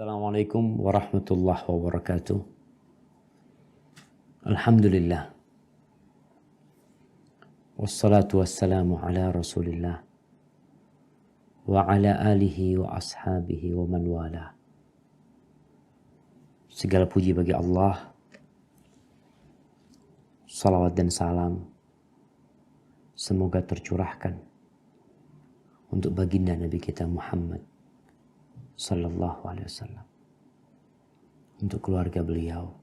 Assalamualaikum warahmatullahi wabarakatuh. Alhamdulillah. Wassalatu wassalamu ala Rasulillah wa ala alihi wa ashabihi wa man wala. Segala puji bagi Allah. Salawat dan salam semoga tercurahkan untuk baginda Nabi kita Muhammad sallallahu alaihi wasallam, untuk keluarga beliau,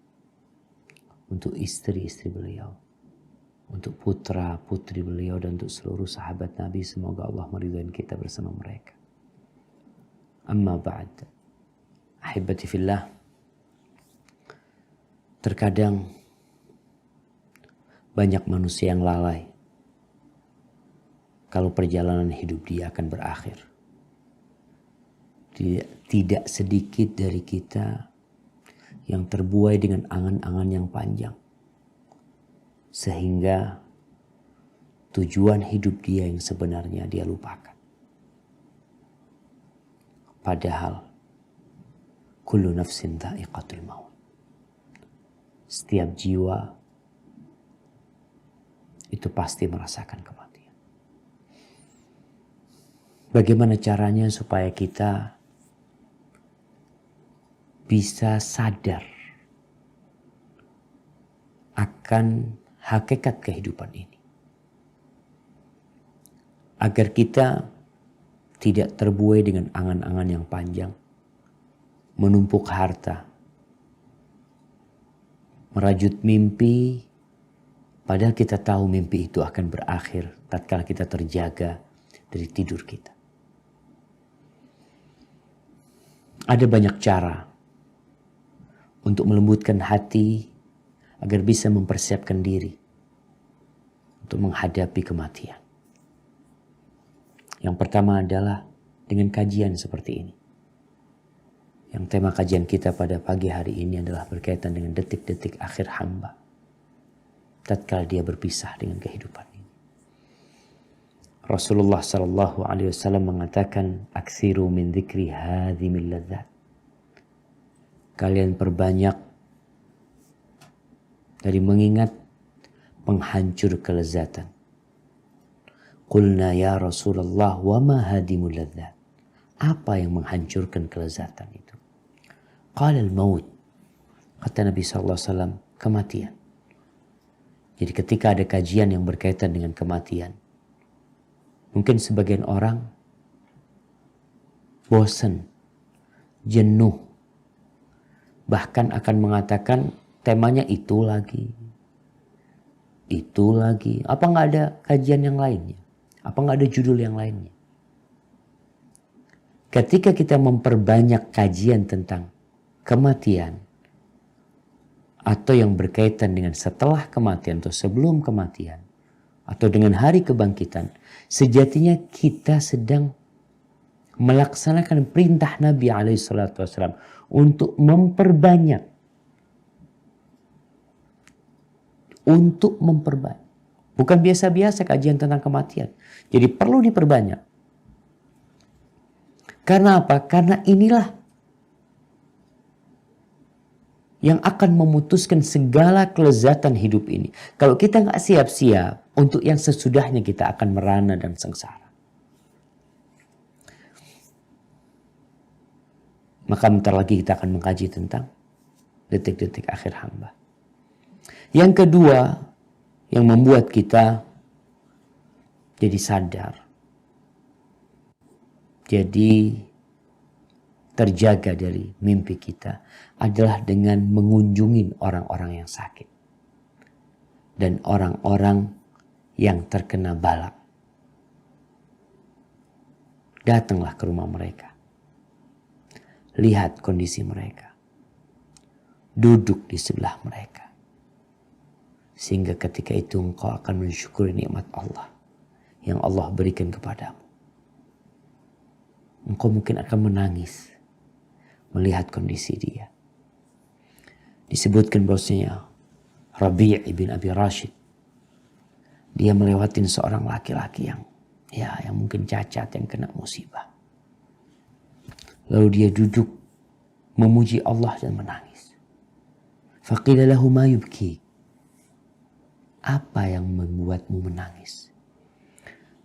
untuk istri-istri beliau, untuk putra-putri beliau, dan untuk seluruh sahabat Nabi. Semoga Allah meridhai kita bersama mereka. Amma ba'd. Ahibati fillah. Terkadang banyak manusia yang lalai kalau perjalanan hidup dia akan berakhir. Tidak sedikit dari kita yang terbuai dengan angan-angan yang panjang, sehingga tujuan hidup dia yang sebenarnya dia lupakan. Padahal kullu nafsin dha'iqatul maut. Setiap jiwa itu pasti merasakan kematian. Bagaimana caranya supaya kita bisa sadar akan hakikat kehidupan ini, agar kita tidak terbuai dengan angan-angan yang panjang, menumpuk harta, merajut mimpi, padahal kita tahu mimpi itu akan berakhir tatkala kita terjaga dari tidur kita. Ada banyak cara untuk melembutkan hati agar bisa mempersiapkan diri untuk menghadapi kematian. Yang pertama adalah dengan kajian seperti ini. Yang tema kajian kita pada pagi hari ini adalah berkaitan dengan detik-detik akhir hamba tatkala dia berpisah dengan kehidupan ini. Rasulullah sallallahu alaihi wasallam mengatakan, "Aksiru min dzikri hadzimil ladzat." Kalian perbanyak dari mengingat penghancur kelezatan. Qulna ya Rasulullah wa ma hadimul ladzat. Apa yang menghancurkan kelezatan itu? Qala al-maut. Kata Nabi SAW, kematian. Jadi ketika ada kajian yang berkaitan dengan kematian, mungkin sebagian orang bosan, jenuh, bahkan akan mengatakan temanya itu lagi. Apa nggak ada kajian yang lainnya? Apa nggak ada judul yang lainnya? Ketika kita memperbanyak kajian tentang kematian, atau yang berkaitan dengan setelah kematian atau sebelum kematian, atau dengan hari kebangkitan, sejatinya kita sedang melaksanakan perintah Nabi SAW untuk memperbanyak. Bukan biasa-biasa kajian tentang kematian. Jadi perlu diperbanyak. Karena apa? Karena inilah yang akan memutuskan segala kelezatan hidup ini. Kalau kita nggak siap-siap, untuk yang sesudahnya kita akan merana dan sengsara. Maka bentar lagi kita akan mengkaji tentang detik-detik akhir hamba. Yang kedua, yang membuat kita jadi sadar, jadi terjaga dari mimpi kita, adalah dengan mengunjungi orang-orang yang sakit dan orang-orang yang terkena bala. Datanglah ke rumah mereka. Lihat kondisi mereka. Duduk di sebelah mereka. Sehingga ketika itu engkau akan mensyukuri nikmat Allah yang Allah berikan kepadamu. Engkau mungkin akan menangis melihat kondisi dia. Disebutkan bahwasanya Rabi' ibn Abi Rashid, dia melewatin seorang laki-laki yang mungkin cacat, yang kena musibah. Lalu dia duduk memuji Allah dan menangis. Faqila lahu ma yubki. Apa yang membuatmu menangis?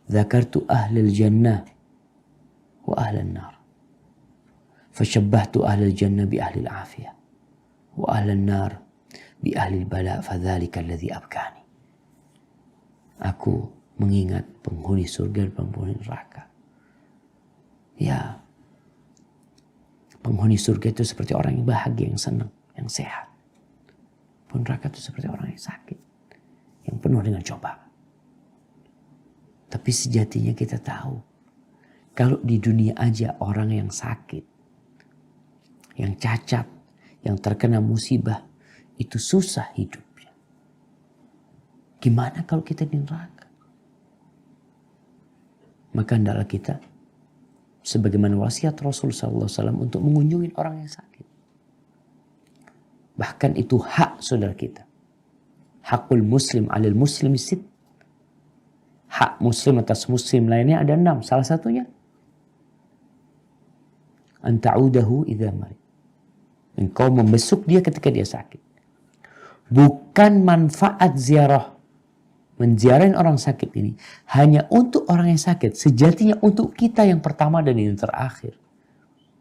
Dzakartu ahlal jannah wa ahlan nar. Fashabbahtu ahlal jannah bi ahlil afiyah wa ahlan nar bi ahlil bala fadzalika alladhi abkani. Aku mengingat penghuni surga dan penghuni neraka. Ya, penghuni surga itu seperti orang yang bahagia, yang senang, yang sehat. Penghuni neraka itu seperti orang yang sakit, yang penuh dengan cobaan. Tapi sejatinya kita tahu, kalau di dunia aja orang yang sakit, yang cacat, yang terkena musibah, itu susah hidupnya. Gimana kalau kita di neraka? Maka hendaklah kita, sebagaimana wasiat Rasul SAW untuk mengunjungi orang yang sakit. Bahkan itu hak saudara kita. Hakul muslim alil muslim sit. Hak muslim atas muslim lainnya ada 6. Salah satunya anta'udahu idza marid. Engkau membesuk dia ketika dia sakit. Bukan manfaat ziarah. Menziarahin orang sakit ini hanya untuk orang yang sakit. Sejatinya untuk kita yang pertama dan yang terakhir.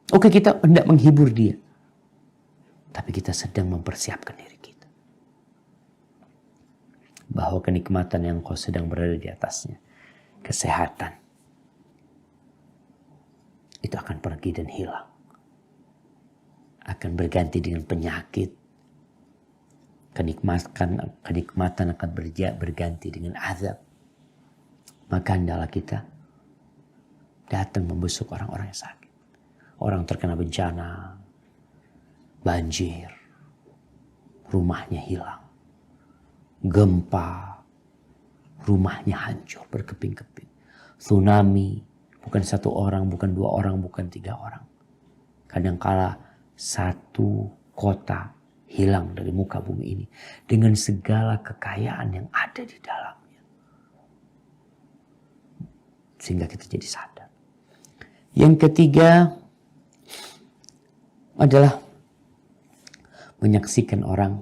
Oke, kita hendak menghibur dia. Tapi kita sedang mempersiapkan diri kita. Bahwa kenikmatan yang kau sedang berada di atasnya, kesehatan, itu akan pergi dan hilang. Akan berganti dengan penyakit. Kenikmatan akan berganti dengan azab. Maka hendaklah kita datang membesuk orang-orang yang sakit. Orang terkena bencana, banjir, rumahnya hilang, gempa, rumahnya hancur berkeping-keping, tsunami, bukan 1 orang, bukan 2 orang, bukan 3 orang. Kadangkala 1 kota hilang dari muka bumi ini dengan segala kekayaan yang ada di dalamnya. Sehingga kita jadi sadar. Yang ketiga adalah menyaksikan orang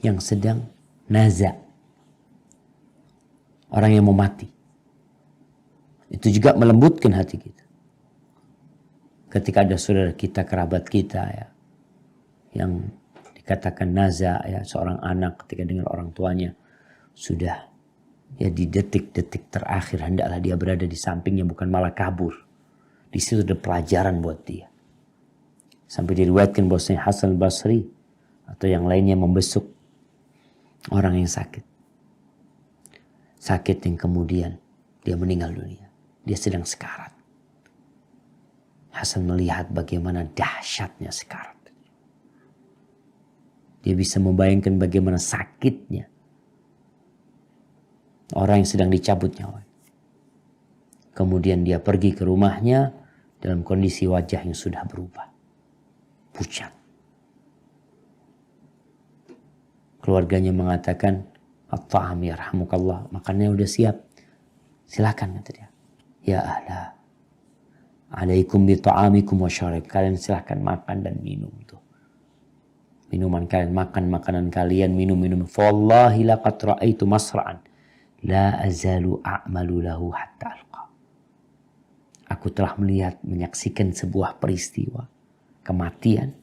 yang sedang naza. Orang yang mau mati. Itu juga melembutkan hati kita. Ketika ada saudara kita, kerabat kita ya, yang dikatakan naza, ya, seorang anak ketika dengar orang tuanya sudah ya di detik-detik terakhir, hendaklah dia berada di sampingnya, bukan malah kabur. Di situ ada pelajaran buat dia. Sampai diriwayatkan bahwasanya Hasan Basri atau yang lainnya membesuk orang yang sakit. Sakit yang kemudian dia meninggal dunia. Dia sedang sekarat. Hasan melihat bagaimana dahsyatnya sekarat. Dia bisa membayangkan bagaimana sakitnya orang yang sedang dicabut nyawa. Kemudian dia pergi ke rumahnya dalam kondisi wajah yang sudah berubah. Pucat. Keluarganya mengatakan, "At-ta'am yarhamukallah." Makannya udah siap. Silakan, kata dia. Ya ahla, alaikum bi ta'amikum wa syarib. Kalian silakan makan dan minum tuh. Minuman kalian, makan makanan kalian, minum. Fawallahi laqad ra'aitu masra'an la azalu a'malu lahu hatta alqa. Aku telah melihat, menyaksikan sebuah peristiwa kematian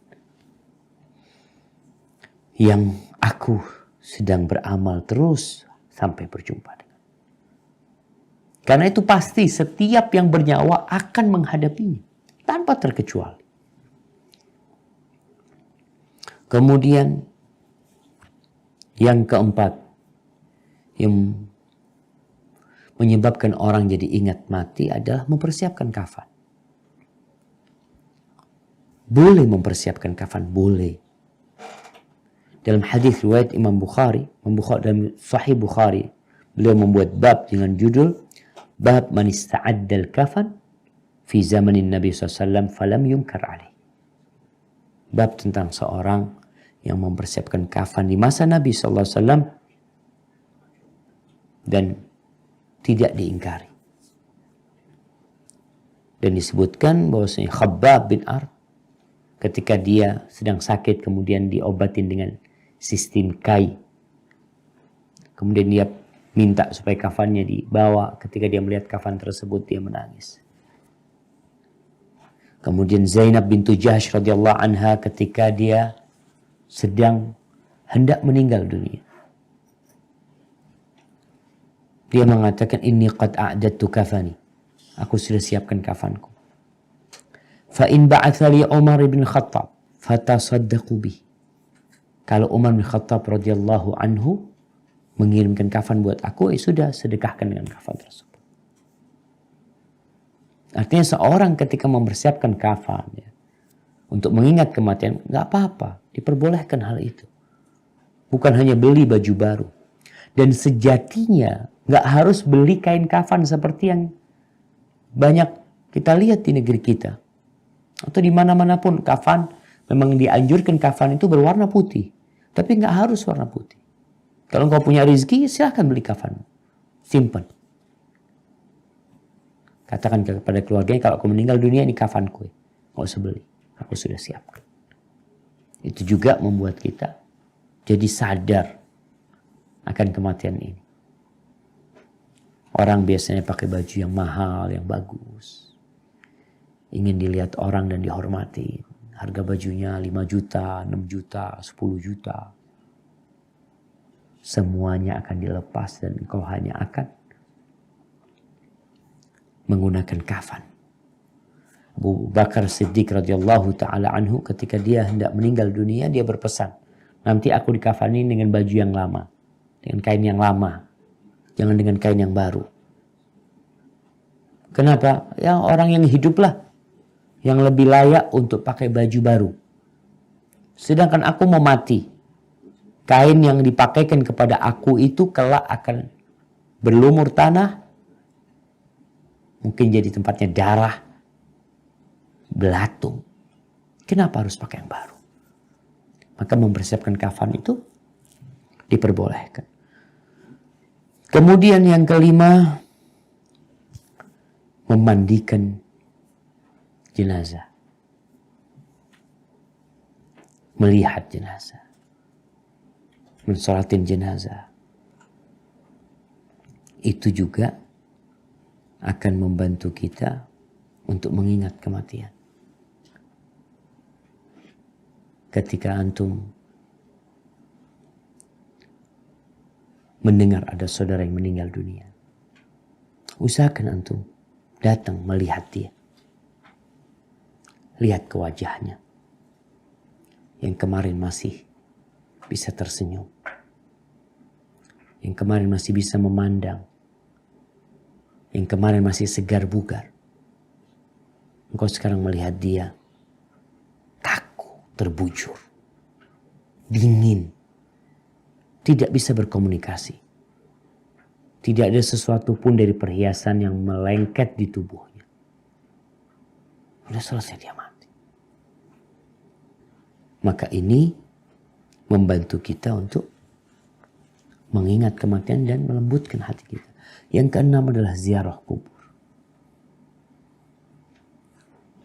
yang aku sedang beramal terus sampai berjumpa dengan. Karena itu pasti setiap yang bernyawa akan menghadapinya tanpa terkecuali. Kemudian yang keempat yang menyebabkan orang jadi ingat mati adalah mempersiapkan kafan. Boleh mempersiapkan kafan, boleh. Dalam hadis riwayat Imam Bukhari, dalam Sahih Bukhari, beliau membuat bab dengan judul Bab man ista'addal kafan fi zamanin Nabi SAW falam yunkar alaih. Bab tentang seorang yang mempersiapkan kafan di masa Nabi SAW dan tidak diingkari. Dan disebutkan bahwasanya Khabbab bin Ard ketika dia sedang sakit kemudian diobatin dengan sistem kai. Kemudian dia minta supaya kafannya dibawa. Ketika dia melihat kafan tersebut dia menangis. Kemudian Zainab bintu Jahsy radhiyallahu anha ketika dia sedang hendak meninggal dunia. Dia mengatakan, inni qad a'dadtu kafani. Aku sudah siapkan kafanku. Fa in ba'atha li Umar bin Khattab fatasaddaqu bih. Kalau Umar bin Khattab radhiyallahu anhu mengirimkan kafan buat aku, sudah sedekahkan dengan kafan tersebut. Artinya seorang ketika mempersiapkan kafan ya, untuk mengingat kematian, nggak apa-apa, diperbolehkan hal itu. Bukan hanya beli baju baru. Dan sejatinya nggak harus beli kain kafan seperti yang banyak kita lihat di negeri kita. Atau di mana-mana pun kafan, memang dianjurkan kafan itu berwarna putih. Tapi nggak harus warna putih. Kalau engkau punya rezeki, silahkan beli kafan. Simpan. Katakan kepada keluarganya, kalau aku meninggal dunia ini kafanku. Nggak usah beli. Aku sudah siapkan. Itu juga membuat kita jadi sadar akan kematian ini. Orang biasanya pakai baju yang mahal, yang bagus. Ingin dilihat orang dan dihormati. Harga bajunya 5 juta, 6 juta, 10 juta. Semuanya akan dilepas dan engkau hanya akan menggunakan kafan. Abu Bakar Siddiq radhiyallahu taala anhu ketika dia hendak meninggal dunia, dia berpesan, nanti aku dikafani dengan baju yang lama, dengan kain yang lama, jangan dengan kain yang baru. Kenapa? Ya orang yang hiduplah yang lebih layak untuk pakai baju baru. Sedangkan aku mau mati. Kain yang dipakaikan kepada aku itu kelak akan berlumur tanah. Mungkin jadi tempatnya darah, belatung. Kenapa harus pakai yang baru? Maka mempersiapkan kafan itu diperbolehkan. Kemudian yang kelima, memandikan jenazah. Melihat jenazah. Mensolatin jenazah. Itu juga akan membantu kita untuk mengingat kematian. Ketika antum mendengar ada saudara yang meninggal dunia, usahakan antum datang melihat dia. Lihat ke wajahnya. Yang kemarin masih bisa tersenyum. Yang kemarin masih bisa memandang. Yang kemarin masih segar bugar. Engkau sekarang melihat dia kaku, terbujur, dingin, tidak bisa berkomunikasi. Tidak ada sesuatu pun dari perhiasan yang melengket di tubuhnya. Sudah selesai dia mati. Maka ini membantu kita untuk mengingat kematian dan melembutkan hati kita. Yang keenam adalah ziarah kubur.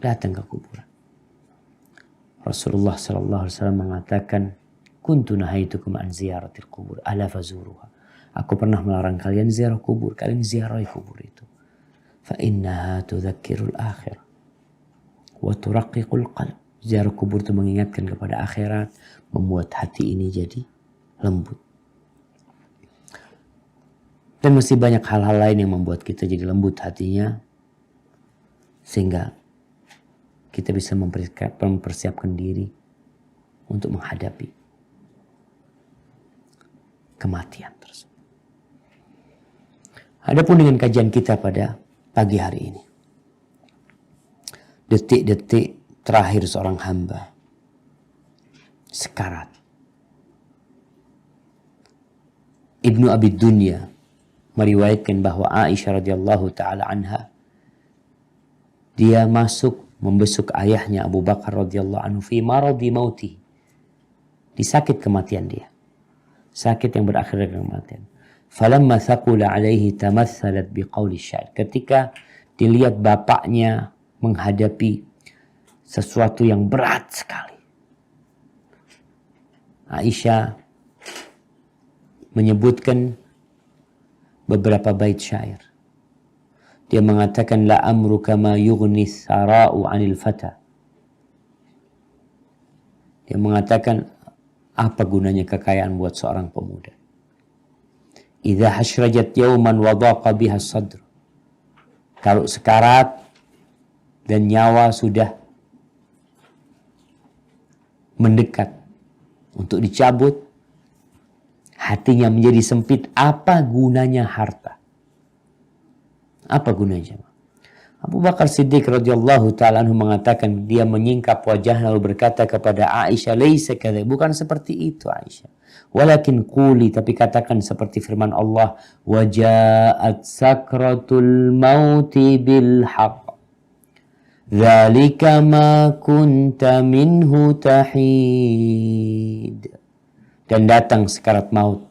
Datang ke kuburan. Rasulullah SAW mengatakan, kuntu nahaitukum an ziyaratil kubur, ala fazuruha. Aku pernah melarang kalian ziarah kubur, kalian ziarahi kubur itu. Fa innaha tudzakkirul akhir wa turaqqiqul qalb. Ziarah kubur itu mengingatkan kepada akhirat, membuat hati ini jadi lembut. Dan masih banyak hal-hal lain yang membuat kita jadi lembut hatinya, sehingga kita bisa mempersiapkan diri untuk menghadapi kematian tersebut. Adapun dengan kajian kita pada pagi hari ini, detik-detik terakhir seorang hamba, sekarat. Ibnu Abi Dunya meriwayatkan bahwa Aisyah radhiyallahu taala anha, dia masuk membesuk ayahnya Abu Bakar radhiyallahu anhu fi maradi mauti, di sakit kematian dia, sakit yang berakhir dengan kematian. Falamma thaqula alaihi tamatsalat biqauli syair. Ketika dilihat bapaknya menghadapi sesuatu yang berat sekali. Aisyah menyebutkan beberapa bait syair. Dia mengatakan, la amruka ma yughni sara'u 'anil fata. Dia mengatakan, apa gunanya kekayaan buat seorang pemuda? Idza hasyrajat yawman wa dhaqa biha sadr. Kalau sekarat dan nyawa sudah mendekat untuk dicabut, hatinya menjadi sempit, apa gunanya harta? Apa gunanya? Abu Bakar Siddiq radhiyallahu ta'ala anhu mengatakan, dia menyingkap wajahnya lalu berkata kepada Aisyah, laisa kadza, bukan seperti itu Aisyah. Walakin quli, tapi katakan seperti firman Allah, waja'at sakratul mauti bil haqq. Dzalika ma kunta minhu tahid. Dan datang sekarat maut.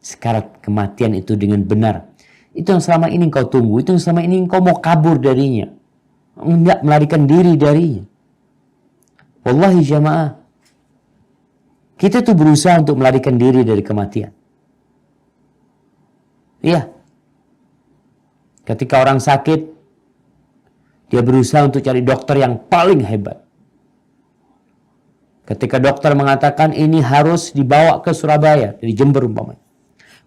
Sekarat kematian itu dengan benar. Itu yang selama ini engkau tunggu. Itu yang selama ini engkau mau kabur darinya. Enggak melarikan diri darinya. Wallahi jamaah. Kita tuh berusaha untuk melarikan diri dari kematian. Iya. Ketika orang sakit, dia berusaha untuk cari dokter yang paling hebat. Ketika dokter mengatakan ini harus dibawa ke Surabaya, dari Jember umpamanya.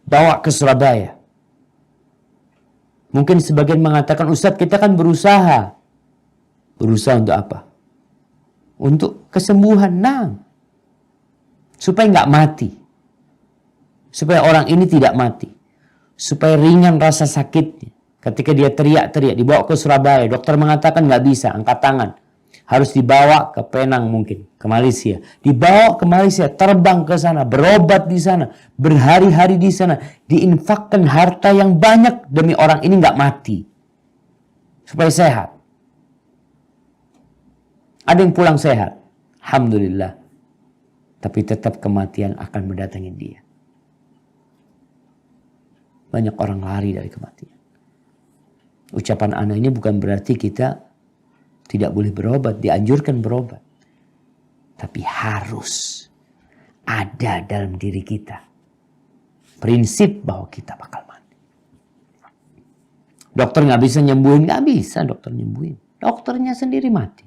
Bawa ke Surabaya. Mungkin sebagian mengatakan, Ustadz kita kan berusaha. Berusaha untuk apa? Untuk kesembuhan. Nah, supaya nggak mati. Supaya orang ini tidak mati. Supaya ringan rasa sakitnya. Ketika dia teriak-teriak, dibawa ke Surabaya. Dokter mengatakan nggak bisa, angkat tangan. Harus dibawa ke Penang mungkin, ke Malaysia. Dibawa ke Malaysia, terbang ke sana, berobat di sana, berhari-hari di sana. Diinfakkan harta yang banyak demi orang ini nggak mati. Supaya sehat. Ada yang pulang sehat. Alhamdulillah. Tapi tetap kematian akan mendatangi dia. Banyak orang lari dari kematian. Ucapan ana ini bukan berarti kita tidak boleh berobat, dianjurkan berobat. Tapi harus ada dalam diri kita prinsip bahwa kita bakal mati. Dokter nggak bisa nyembuhin, nggak bisa dokter nyembuhin. Dokternya sendiri mati.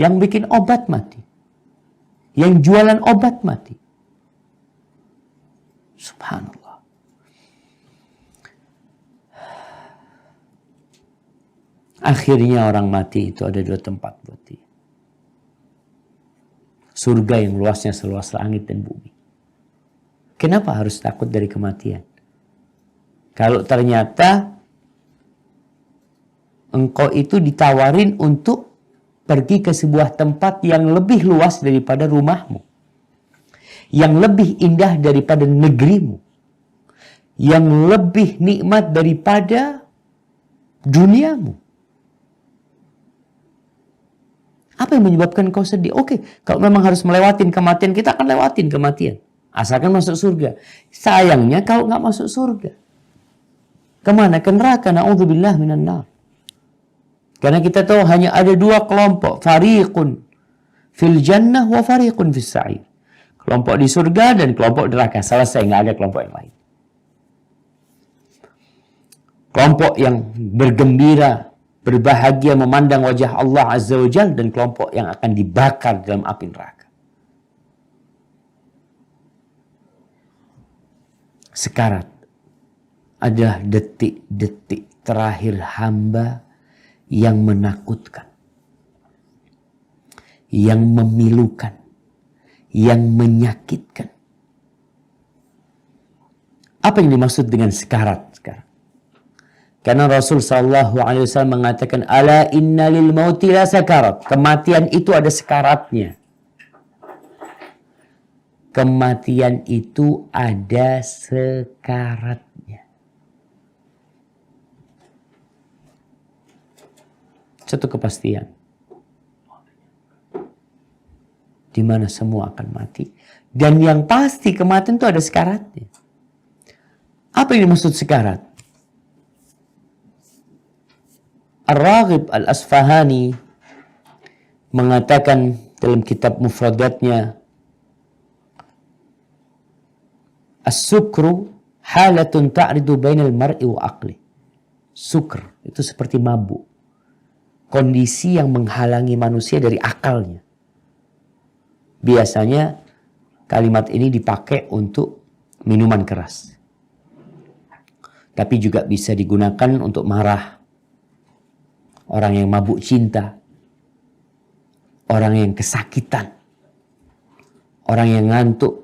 Yang bikin obat mati. Yang jualan obat mati. Subhanallah. Akhirnya orang mati itu ada dua tempat buat dia. Surga yang luasnya seluas langit dan bumi. Kenapa harus takut dari kematian? Kalau ternyata engkau itu ditawarin untuk pergi ke sebuah tempat yang lebih luas daripada rumahmu. Yang lebih indah daripada negerimu. Yang lebih nikmat daripada duniamu. Apa yang menyebabkan kau sedih? Oke, kalau memang harus melewatin kematian, kita akan lewatin kematian. Asalkan masuk surga. Sayangnya kalau nggak masuk surga. Kemana? Ke neraka. Na'udzubillah minan nar. Karena kita tahu hanya ada dua kelompok. Fariqun fil jannah wa fariqun fis sa'ir. Kelompok di surga dan kelompok neraka. Selesai, nggak ada kelompok yang lain. Kelompok yang bergembira, berbahagia memandang wajah Allah Azza wa Jalla, dan kelompok yang akan dibakar dalam api neraka. Sekarat adalah detik-detik terakhir hamba yang menakutkan, yang memilukan, yang menyakitkan. Apa yang dimaksud dengan sekarat sekarang? Karena Rasul sallallahu alaihi wasallam mengatakan, ala inna lil mauti la sakarat. Kematian itu ada sekaratnya. Kematian itu ada sekaratnya. Satu kepastian. Di mana semua akan mati. Dan yang pasti kematian itu ada sekaratnya. Apa yang dimaksud sekarat? Ar-Raghib Al-Asfahani mengatakan dalam kitab mufradatnya, as-sukru halatun ta'ridu bainal mar'i wa aqli. Sukr itu seperti mabuk, kondisi yang menghalangi manusia dari akalnya. Biasanya kalimat ini dipakai untuk minuman keras, tapi juga bisa digunakan untuk marah, orang yang mabuk cinta, orang yang kesakitan, orang yang ngantuk,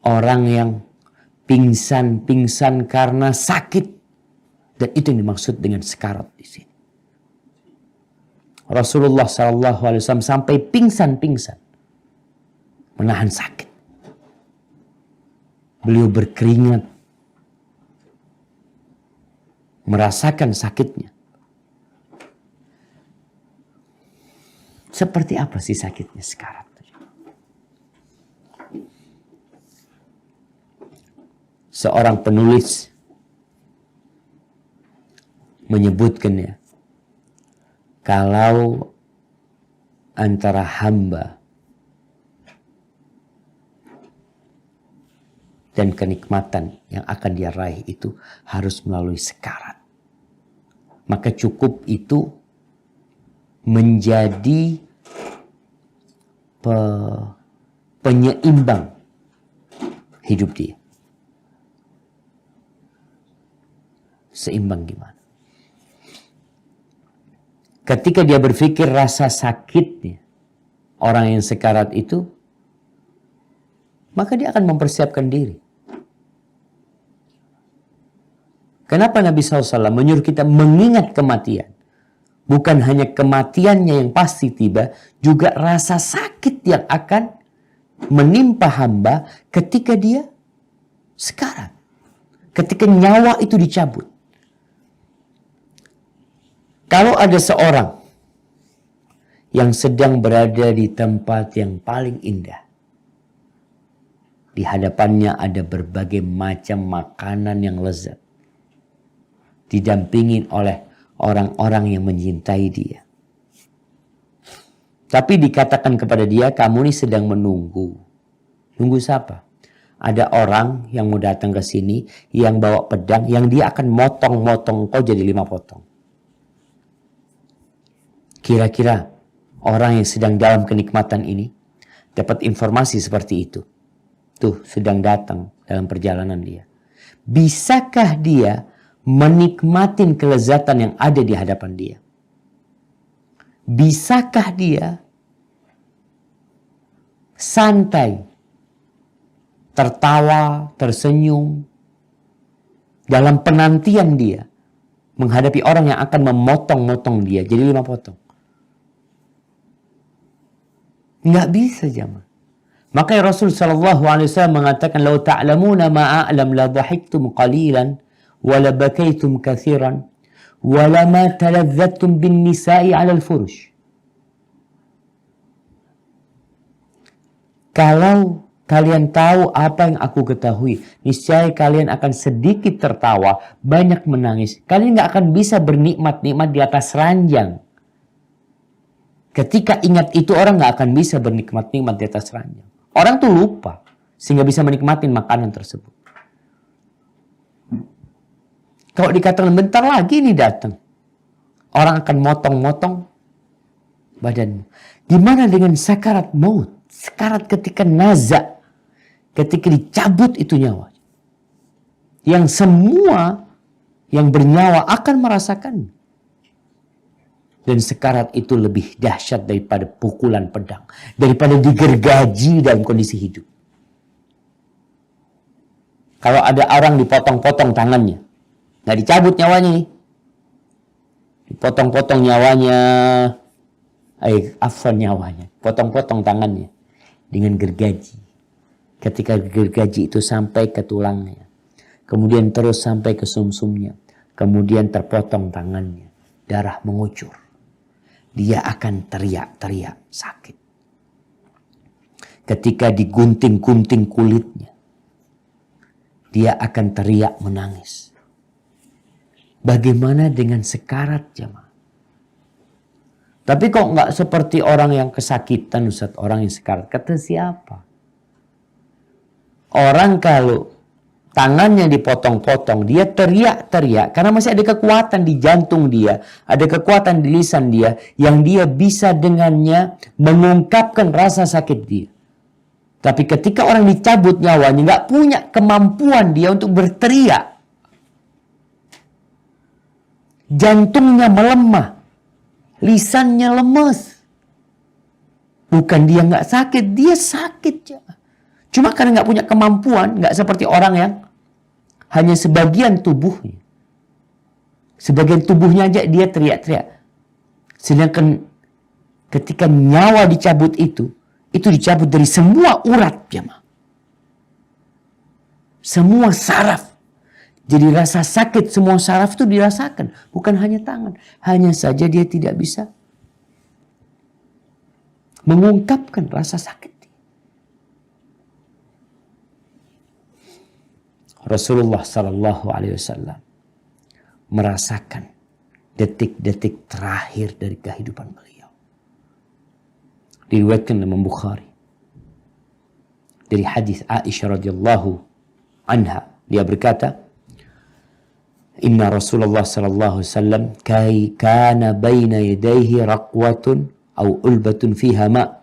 orang yang pingsan karena sakit. Dan itu yang dimaksud dengan sekarat di sini. Rasulullah SAW sampai pingsan, menahan sakit. Beliau berkeringat, merasakan sakitnya. Seperti apa sih sakitnya sekarat? Seorang penulis menyebutkannya, kalau antara hamba dan kenikmatan yang akan dia raih itu harus melalui sekarat, maka cukup itu menjadi penyeimbang hidup dia. Seimbang gimana? Ketika dia berpikir rasa sakitnya orang yang sekarat itu, maka dia akan mempersiapkan diri. Kenapa Nabi SAW menyuruh kita mengingat kematian? Bukan hanya kematiannya yang pasti tiba, juga rasa sakit yang akan menimpa hamba ketika dia sekarat. Ketika nyawa itu dicabut. Kalau ada seorang yang sedang berada di tempat yang paling indah, di hadapannya ada berbagai macam makanan yang lezat, didampingin oleh orang-orang yang mencintai dia, tapi dikatakan kepada dia, kamu ini sedang menunggu. Nunggu siapa? Ada orang yang mau datang ke sini yang bawa pedang, yang dia akan motong-motong kau jadi 5 potong. Kira-kira orang yang sedang dalam kenikmatan ini dapat informasi seperti itu. Tuh, sedang datang dalam perjalanan dia. Bisakah dia menikmatin kelezatan yang ada di hadapan dia? Bisakah dia santai, tertawa, tersenyum dalam penantian dia menghadapi orang yang akan memotong-motong dia jadi 5 potong? Nggak bisa, jemaah. Makanya Rasul SAW mengatakan, "Lau ta'lamuna ma a'lam la dhahiktum qalilan wa la bakaitum katsiran wa la ma taladzattum bin nisa'i 'ala al-furush." Kalau kalian tahu apa yang aku ketahui, niscaya kalian akan sedikit tertawa, banyak menangis. Kalian nggak akan bisa bernikmat-nikmat di atas ranjang. Ketika ingat itu, orang nggak akan bisa bernikmat-nikmat di atas ranjang. Orang tuh lupa sehingga bisa menikmati makanan tersebut. Kalau dikatakan bentar lagi ini datang, orang akan motong-motong badanmu. Gimana dengan sakarat maut? Sakarat ketika naza, ketika dicabut itu nyawa, yang semua yang bernyawa akan merasakan. Dan sekarat itu lebih dahsyat daripada pukulan pedang, daripada digergaji dalam kondisi hidup. Kalau ada orang dipotong-potong tangannya, nggak dicabut nyawanya nih, dipotong-potong nyawanya, nyawanya, potong-potong tangannya dengan gergaji. Ketika gergaji itu sampai ke tulangnya, kemudian terus sampai ke sumsumnya, kemudian terpotong tangannya, darah mengucur. Dia akan teriak-teriak sakit. Ketika digunting-gunting kulitnya, dia akan teriak menangis. Bagaimana dengan sekarat, jemaah? Tapi kok nggak seperti orang yang kesakitan, Ustaz, orang yang sekarat? Kata siapa? Orang kalau tangannya dipotong-potong, dia teriak-teriak karena masih ada kekuatan di jantung dia, ada kekuatan di lisan dia yang dia bisa dengannya mengungkapkan rasa sakit dia. Tapi ketika orang dicabut nyawanya, nggak punya kemampuan dia untuk berteriak. Jantungnya melemah, lisannya lemes. Bukan dia nggak sakit, dia sakit. Cuma karena nggak punya kemampuan, nggak seperti orang yang hanya sebagian tubuhnya. Sebagian tubuhnya aja dia teriak-teriak. Sedangkan ketika nyawa dicabut itu dicabut dari semua urat, jemaah. Semua saraf. Jadi rasa sakit semua saraf itu dirasakan. Bukan hanya tangan. Hanya saja dia tidak bisa mengungkapkan rasa sakit. Rasulullah Sallallahu Alaihi Wasallam merasakan detik-detik terakhir dari kehidupan beliau. Diriwayatkan oleh Bukhari dari hadis Aisyah radhiyallahu anha, dia berkata, Inna Rasulullah Sallallahu Alaihi Wasallam kana baina yadayhi raqwatun atau ulbatun fiha ma'.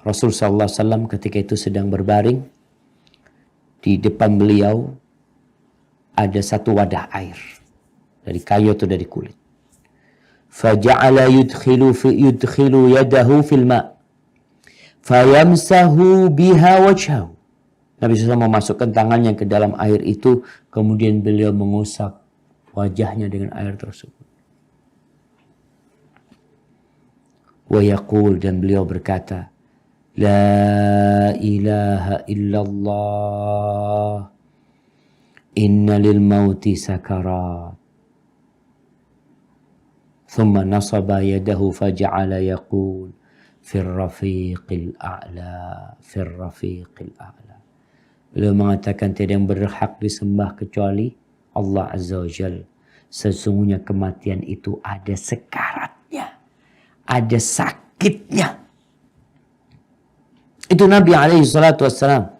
Rasul Sallallahu Alaihi Wasallam ketika itu sedang berbaring. Di depan beliau ada satu wadah air dari kayu atau dari kulit. Faja'ala yudkhilu yadahu fil ma' fayamsahu biha wajhahu. Nabi SAW memasukkan tangannya ke dalam air itu, kemudian beliau mengusap wajahnya dengan air tersebut. Wa yaqul, dan beliau berkata, La ilaha illallah inna lil mauti sakarat. Thumma nasaba yadahu faja'ala yaqul fir rafiqil a'la, fir rafiqil a'la. Beliau mengatakan tiada yang berhak disembah kecuali Allah Azza wa Jalla. Sesungguhnya kematian itu ada sekaratnya, ada sakitnya. Itu Nabi alaihi salatu wassalam.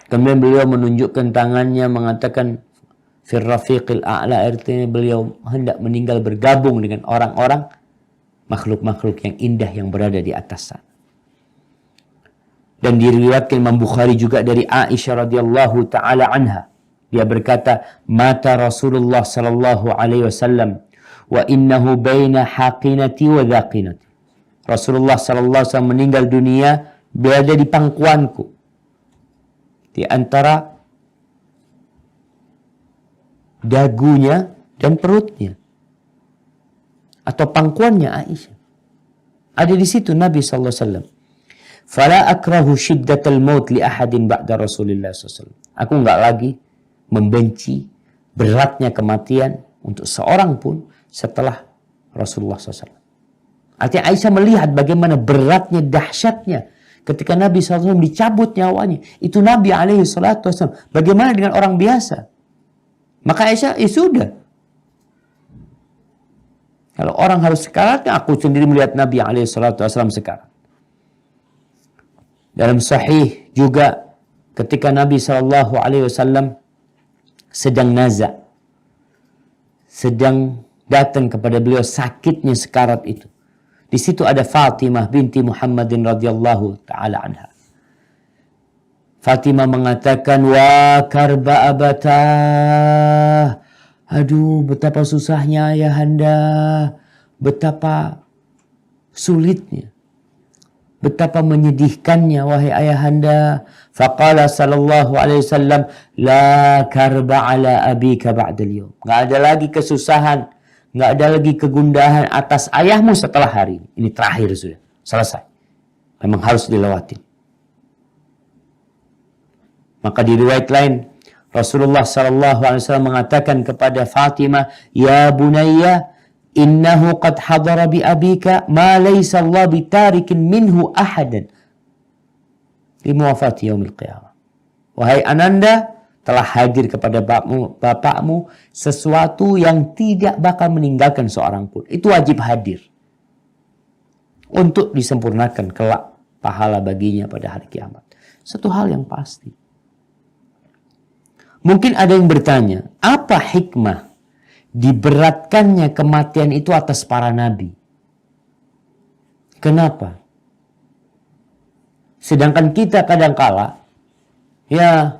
Kemudian beliau menunjukkan tangannya mengatakan fir rafiqil a'la, artinya beliau hendak meninggal bergabung dengan orang-orang makhluk-makhluk yang indah yang berada di atas sana. Dan diriwayatkan Imam Bukhari juga dari Aisyah radhiyallahu taala anha. Dia berkata, mata Rasulullah sallallahu alaihi wasallam wa innahu baina haqinati wa dhaqinati. Rasulullah sallallahu alaihi wasallam meninggal dunia berada di pangkuanku, di antara dagunya dan perutnya, atau pangkuannya Aisyah. Ada di situ Nabi sallallahu alaihi wasallam. Fala akrahu shiddatal maut li ahadin ba'da Rasulillah sallallahu alaihi wasallam. Aku enggak lagi membenci beratnya kematian untuk seorang pun setelah Rasulullah SAW. Artinya Aisyah melihat bagaimana beratnya, dahsyatnya ketika Nabi SAW dicabut nyawanya. Itu Nabi SAW. Bagaimana dengan orang biasa? Maka Aisyah, sudah. Kalau orang harus sekarat, aku sendiri melihat Nabi SAW sekarat. Dalam sahih juga ketika Nabi SAW sedang naza, sedang datang kepada beliau sakitnya sekarat itu. Di situ ada Fatimah binti Muhammadin radhiyallahu taala anha. Fatimah mengatakan, wa karba abatah. Aduh, betapa susahnya ayahanda, betapa sulitnya, betapa menyedihkannya wahai ayahanda. Faqala sallallahu alaihi wasallam, la karba ala abika ba'dal yawm. Enggak ada lagi kesusahan, enggak ada lagi kegundahan atas ayahmu setelah hari ini. Ini terakhir sudah, selesai. Memang harus dilewati. Maka di riwayat lain Rasulullah sallallahu alaihi wasallam mengatakan kepada Fatimah, ya bunayya, innahu qad hadara bi abika ma laysa Allah bitarikin minhu ahadan li muwafati yaumil qiyamah. Wahai ananda, telah hadir kepada bapakmu sesuatu yang tidak bakal meninggalkan seorang pun. Itu wajib hadir. Untuk disempurnakan kelak pahala baginya pada hari kiamat. Satu hal yang pasti. Mungkin ada yang bertanya, apa hikmah diberatkannya kematian itu atas para nabi? Kenapa? Sedangkan kita kadangkala, ya,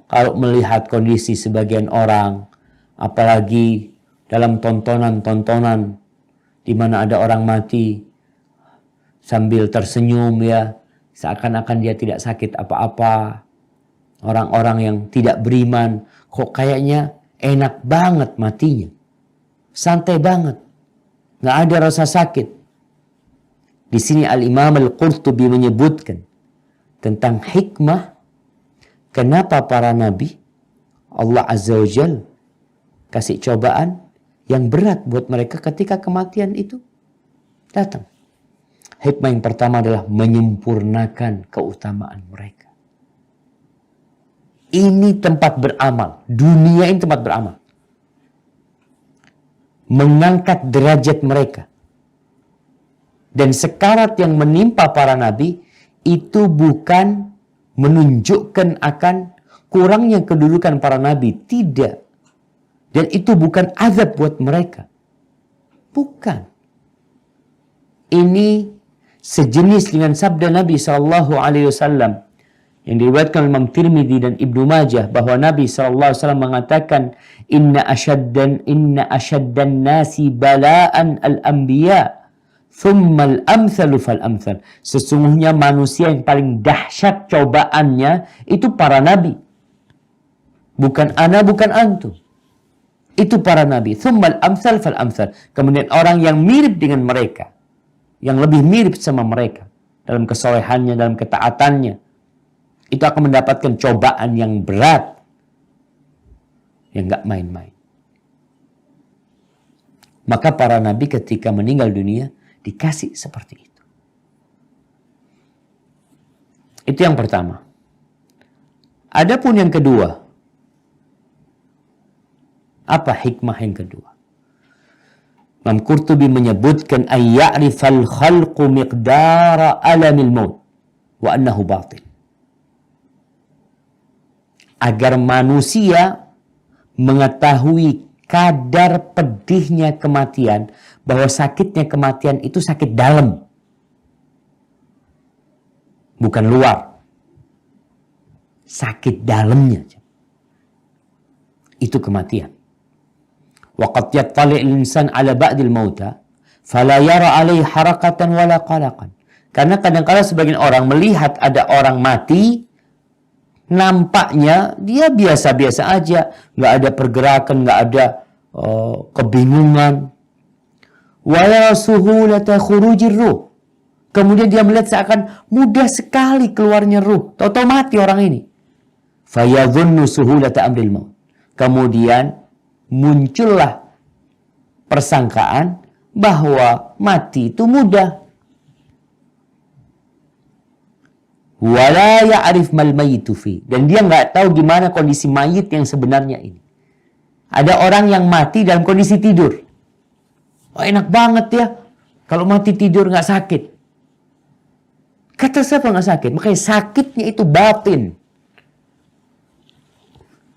kalau melihat kondisi sebagian orang, apalagi dalam tontonan-tontonan di mana ada orang mati sambil tersenyum, ya, seakan-akan dia tidak sakit apa-apa. Orang-orang yang tidak beriman, kok kayaknya enak banget matinya. Santai banget. Nggak ada rasa sakit. Di sini Al-Imam Al-Qurtubi menyebutkan tentang hikmah kenapa para nabi Allah Azza wa Jal kasih cobaan yang berat buat mereka ketika kematian itu datang. Hikmah yang pertama adalah menyempurnakan keutamaan mereka. Ini tempat beramal. Dunia ini tempat beramal. Mengangkat derajat mereka. Dan sekarat yang menimpa para nabi itu bukan menunjukkan akan kurangnya kedudukan para nabi. Tidak. Dan itu bukan azab buat mereka. Bukan. Ini sejenis dengan sabda Nabi SAW yang diriwayatkan oleh Imam Tirmidzi dan Ibnu Majah bahwa Nabi SAW mengatakan inna asyaddan nasi bala'an al-anbiya thumma al-amthalu fal-amthal. Sesungguhnya manusia yang paling dahsyat cobaannya itu para nabi. Bukan ana, bukan antum. Itu para nabi. Thumma al-amthal fal-amthal. Kemudian orang yang mirip dengan mereka, yang lebih mirip sama mereka dalam kesolehannya, dalam ketaatannya, itu akan mendapatkan cobaan yang berat, yang gak main-main. Maka para nabi ketika meninggal dunia dikasih seperti itu. Itu yang pertama. Adapun yang kedua, apa hikmah yang kedua? Imam Qurtubi menyebutkan ayya'rifal khalqu miqdara alamil maut wa annahu batil. Agar manusia mengetahui kadar pedihnya kematian, bahwa sakitnya kematian itu sakit dalam, bukan luar. Sakit dalamnya. Itu kematian. وَقَدْ يَطَّلِعُ الْإِنسَانُ عَلَى بَعْدِ الْمَوْتَى فَلَا يَرَى عَلَيْهِ حَرَكَةً وَلَا قَلَقًا. Karena kadang-kadang sebagian orang melihat ada orang mati, nampaknya dia biasa-biasa aja, nggak ada pergerakan, nggak ada kebingungan. وَيَرَى سُهُولَةَ خُرُوجِ الرُّوحِ. Kemudian dia melihat seakan mudah sekali keluarnya ruh. Tahu-tahu mati orang ini. فَيَظُنُّ سُهُولَةَ أَمْرِ الْمَوْتِ. Kemudian muncullah persangkaan bahwa mati itu mudah. Wala ya'rif mal mayyitu fi. Dan dia nggak tahu gimana kondisi mayit yang sebenarnya ini. Ada orang yang mati dalam kondisi tidur. Oh, enak banget ya kalau mati tidur nggak sakit. Kata siapa nggak sakit? Makanya sakitnya itu batin.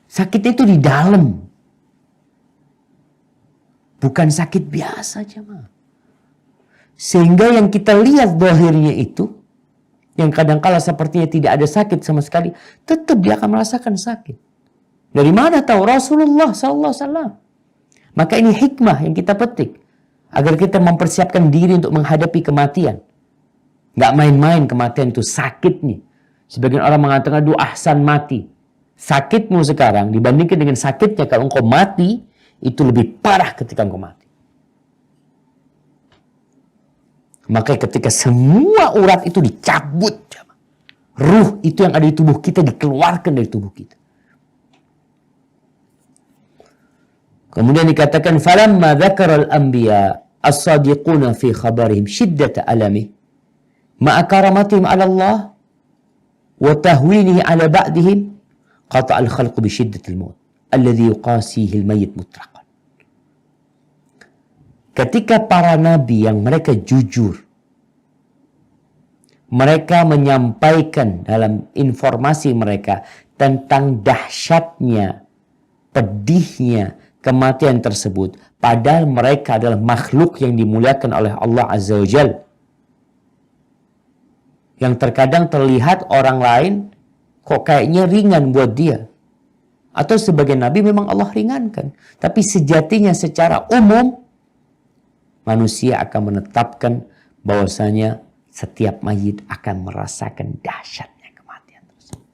Sakitnya itu di dalam. Bukan sakit biasa, jemaah. Sehingga yang kita lihat zahirnya itu, yang kadangkala sepertinya tidak ada sakit sama sekali, tetap dia akan merasakan sakit. Dari mana tahu? Rasulullah SAW. Maka ini hikmah yang kita petik. Agar kita mempersiapkan diri untuk menghadapi kematian. Nggak main-main kematian itu sakitnya. Sebagian orang mengatakan, aduh ahsan mati. Sakitmu sekarang dibandingkan dengan sakitnya kalau engkau mati, itu lebih parah ketika engkau mati. Maka ketika semua urat itu dicabut, ruh itu yang ada di tubuh kita dikeluarkan dari tubuh kita. Kemudian dikatakan falamma dzakara al-anbiya as-sadiquna fi khabarihim shiddata alami ma'a karamatihim 'ala Allah wa tahwinihi ala ba'dihim qata al-khalqu bi syiddatil maut alladhi yuqasihi al-mayyit mutlaqan. Ketika para nabi yang mereka jujur, mereka menyampaikan dalam informasi mereka tentang dahsyatnya, pedihnya kematian tersebut, padahal mereka adalah makhluk yang dimuliakan oleh Allah Azza wa Jalla, yang terkadang terlihat orang lain kok kayaknya ringan buat dia, atau sebagai nabi memang Allah ringankan, tapi sejatinya secara umum manusia akan menetapkan bahwasanya setiap mayit akan merasakan dahsyatnya kematian tersebut.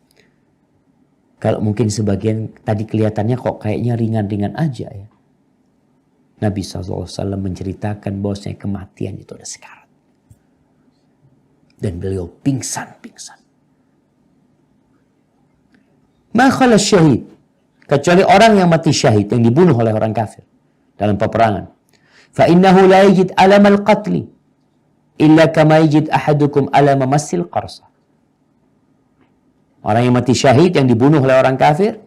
Kalau mungkin sebagian tadi kelihatannya kok kayaknya ringan-ringan aja ya, Nabi SAW menceritakan bahwasanya kematian itu ada sekarat. Dan beliau pingsan-pingsan. Ma khala syahid, kecuali orang yang mati syahid, yang dibunuh oleh orang kafir dalam peperangan. Fa innahu la yajid alam al-qatli illa kama yajid ahadukum alam massil qarsa. Orang yang mati syahid yang dibunuh oleh orang kafir,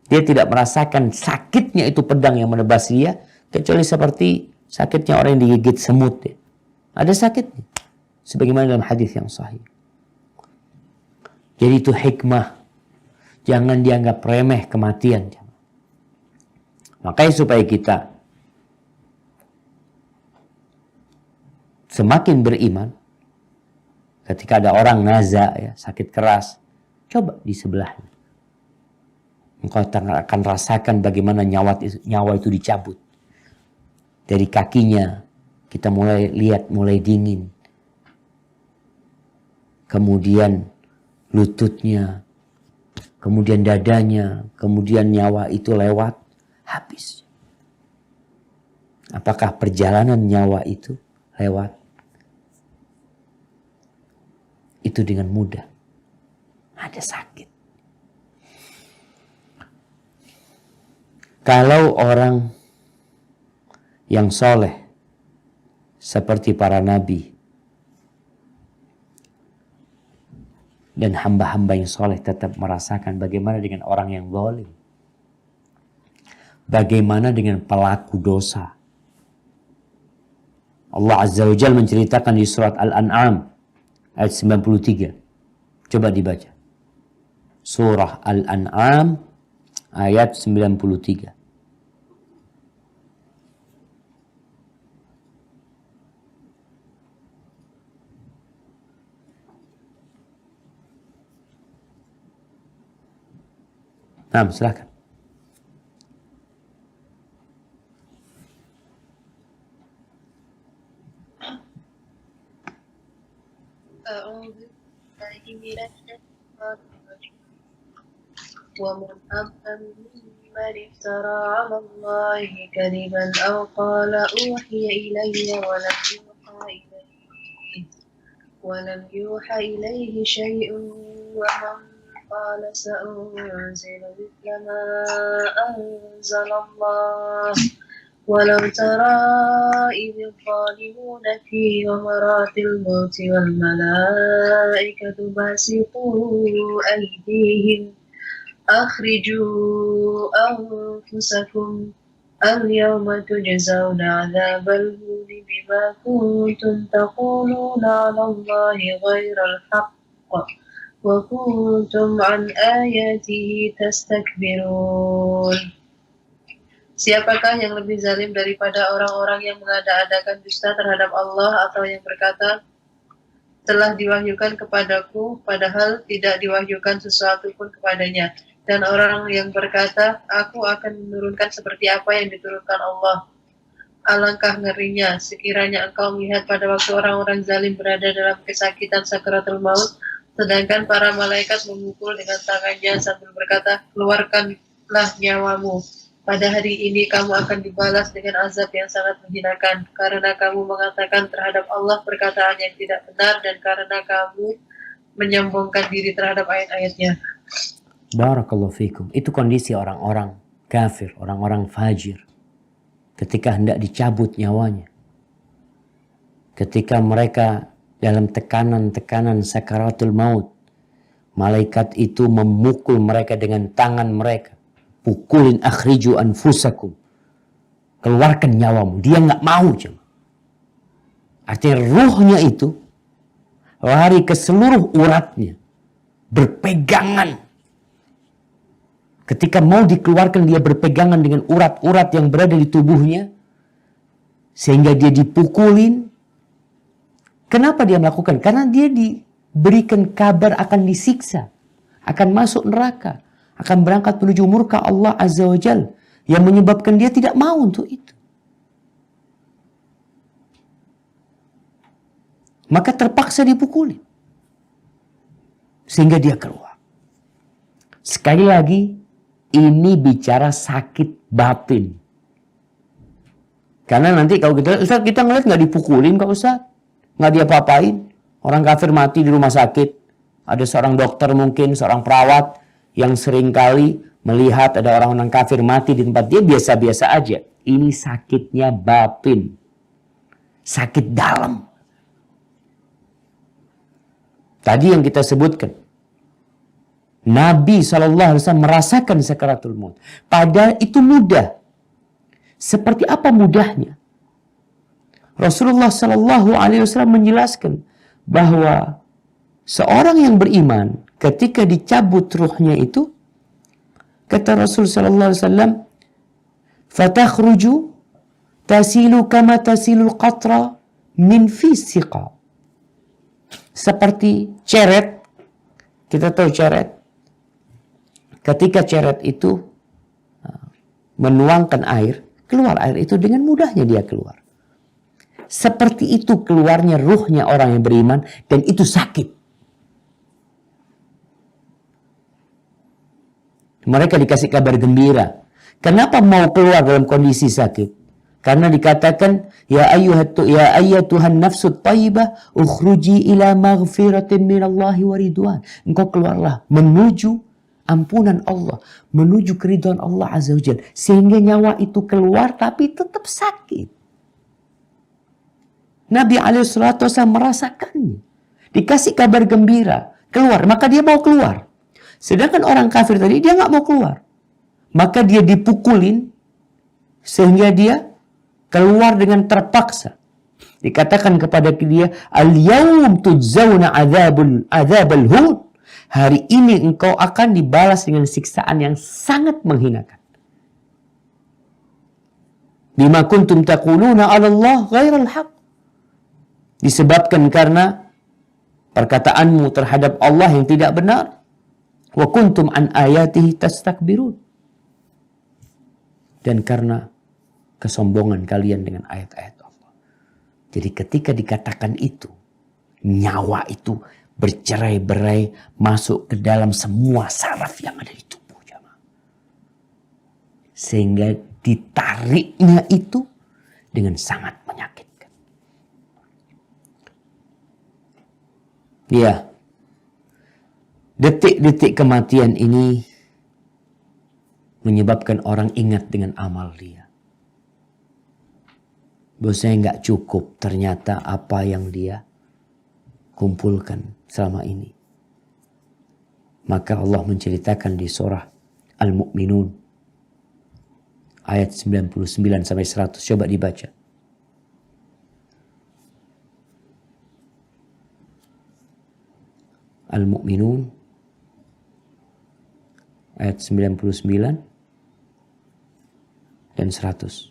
dia tidak merasakan sakitnya itu pedang yang menebas dia, kecuali seperti sakitnya orang yang digigit semut. Ada sakitnya, sebagaimana dalam hadis yang sahih. Jadi itu hikmah, jangan dianggap remeh kematian. Makanya supaya kita semakin beriman, ketika ada orang naza ya, sakit keras, coba di sebelahnya. Engkau akan rasakan bagaimana nyawa itu dicabut. Dari kakinya kita mulai lihat mulai dingin. Kemudian lututnya, kemudian dadanya, kemudian nyawa itu lewat, habis. Apakah perjalanan nyawa itu lewat? Itu dengan mudah. Ada sakit. Kalau orang yang soleh seperti para nabi dan hamba-hamba yang soleh tetap merasakan, bagaimana dengan orang yang zalim? Bagaimana dengan pelaku dosa? Allah Azza wa Jalla menceritakan di surat Al-An'am ayat 93. Coba dibaca. Surah Al-An'am ayat 93. Nah, silakan. ومن أظلم ممن افترى على الله كذبا أو قال أوحي إلي ولم يوحى إليه شيء ومن قال سأنزل مثل ما أنزل الله ولو ترى إذ الظالمون في غمرات الموت والملائكة باسطوا أيديهم أخرجوا أنفسكم اليوم تجزون عذاب الهون بما كنتم تقولون على الله غير الحق وكنتم عن آياته تستكبرون. Siapakah yang lebih zalim daripada orang-orang yang mengada-adakan dusta terhadap Allah, atau yang berkata, telah diwahyukan kepadaku, padahal tidak diwahyukan sesuatu pun kepadanya. Dan orang yang berkata, aku akan menurunkan seperti apa yang diturunkan Allah. Alangkah ngerinya sekiranya engkau melihat pada waktu orang-orang zalim berada dalam kesakitan sakaratul maut, sedangkan para malaikat memukul dengan tangannya sambil berkata, keluarkanlah nyawamu. Pada hari ini kamu akan dibalas dengan azab yang sangat menghinakan, karena kamu mengatakan terhadap Allah perkataan yang tidak benar, dan karena kamu menyombongkan diri terhadap ayat-ayatnya. Barakallahu fikum. Itu kondisi orang-orang kafir, orang-orang fajir. Ketika hendak dicabut nyawanya. Ketika mereka dalam tekanan-tekanan sakaratul maut. Malaikat itu memukul mereka dengan tangan mereka. Pukulin akhriju anfusakum. Keluarkan nyawamu. Dia nggak mau. Artinya ruhnya itu lari ke seluruh uratnya. Berpegangan. Ketika mau dikeluarkan, dia berpegangan dengan urat-urat yang berada di tubuhnya. Sehingga dia dipukulin. Kenapa dia melakukan? Karena dia diberikan kabar akan disiksa. Akan masuk neraka. Akan berangkat menuju murka Allah Azza wa Jal. Yang menyebabkan dia tidak mau untuk itu. Maka terpaksa dipukulin. Sehingga dia keluar. Sekali lagi, ini bicara sakit batin. Karena nanti kalau kita ngeliat nggak dipukulin kok Ustaz. Nggak diapa-apain. Orang kafir mati di rumah sakit. Ada seorang dokter mungkin, seorang perawat yang seringkali melihat ada orang-orang kafir mati di tempat dia biasa-biasa aja. Ini sakitnya batin. Sakit dalam. Tadi yang kita sebutkan. Nabi SAW merasakan sakaratul maut. Padahal itu mudah. Seperti apa mudahnya? Rasulullah SAW menjelaskan bahwa seorang yang beriman ketika dicabut ruhnya itu, kata Rasul SAW, fatakhruju tasilu kama tasilul qatra min fi siqa. Seperti ceret, kita tahu ceret. Ketika ceret itu menuangkan air, keluar air itu dengan mudahnya dia keluar. Seperti itu keluarnya ruhnya orang yang beriman dan itu sakit. Mereka dikasih kabar gembira. Kenapa mau keluar dalam kondisi sakit? Karena dikatakan ya ayyatuhan nafsut thayyibah ukhruji ila maghfiratin minallahi wa ridwan. Engkau keluarlah menuju ampunan Allah, menuju keridhaan Allah Azza wa Jalla, sehingga nyawa itu keluar tapi tetap sakit. Nabi SAW merasakannya. Dikasih kabar gembira. Keluar. Maka dia mau keluar. Sedangkan orang kafir tadi dia nggak mau keluar. Maka dia dipukulin. Sehingga dia keluar dengan terpaksa. Dikatakan kepada dia. Al-yawm tujzawna adzabal hun. Hari ini engkau akan dibalas dengan siksaan yang sangat menghinakan. Bima kuntum taquluna 'ala Allah ghairal haq. Disebabkan karena perkataanmu terhadap Allah yang tidak benar. Wa kuntum an ayatihi tastakbirun. Dan karena kesombongan kalian dengan ayat-ayat Allah. Jadi ketika dikatakan itu, nyawa itu bercerai-berai masuk ke dalam semua saraf yang ada di tubuh jemaah. Sehingga ditariknya itu dengan sangat menyakitkan. Ya, detik-detik kematian ini menyebabkan orang ingat dengan amal dia. Bahwasanya nggak cukup ternyata apa yang dia kumpulkan selama ini. Maka Allah menceritakan di surah Al-Mu'minun ayat 99 sampai 100. Coba dibaca. Al-Mu'minun ayat 99 dan 100.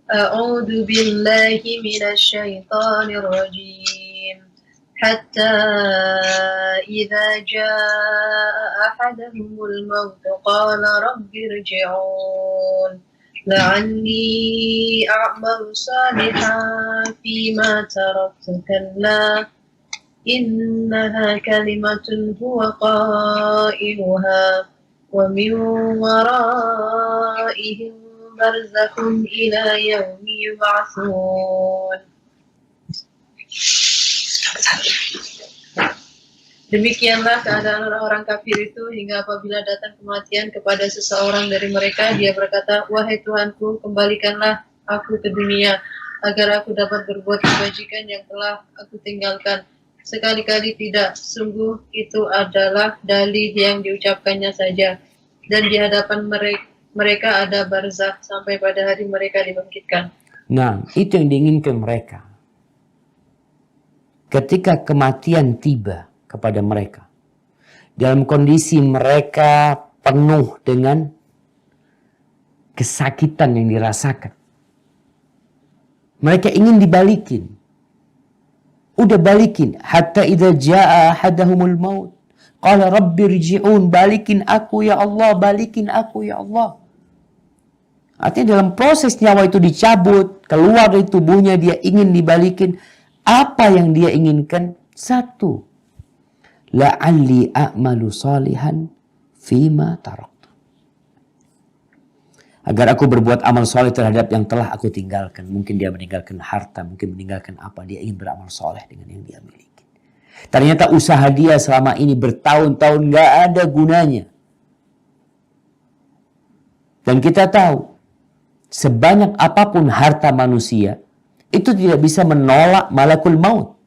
A'udzu billahi minasy syaithanir rajim. Hatta idza jaa ahaduhumul maut qala rabbi irji'un la'anni a'malu salihan fima taraktu kalla innaha kalimatun huwa qailuha wa min waraihim barzakhun ila yaumi yub'atsun. Demikianlah keadaan orang-orang kafir itu hingga apabila datang kematian kepada seseorang dari mereka, dia berkata, wahai Tuhanku, kembalikanlah aku ke dunia, agar aku dapat berbuat kebajikan yang telah aku tinggalkan. Sekali-kali tidak, sungguh itu adalah dalih yang diucapkannya saja. Dan di hadapan mereka ada barzakh sampai pada hari mereka dibangkitkan. Nah, itu yang diinginkan mereka. Ketika kematian tiba kepada mereka, dalam kondisi mereka penuh dengan kesakitan yang dirasakan, mereka ingin dibalikin. Udah balikin. Hatta idza jaa ahadahumul maut. Qala rabbi rji'un. Balikin aku ya Allah. Balikin aku ya Allah. Artinya dalam proses nyawa itu dicabut. Keluar dari tubuhnya dia ingin dibalikin. Apa yang dia inginkan? Satu. La'alli a'malu salihan fima taraktu. Agar aku berbuat amal soleh terhadap yang telah aku tinggalkan. Mungkin dia meninggalkan harta, mungkin meninggalkan apa. Dia ingin beramal soleh dengan yang dia miliki. Ternyata usaha dia selama ini bertahun-tahun gak ada gunanya. Dan kita tahu, sebanyak apapun harta manusia, itu tidak bisa menolak malakul maut.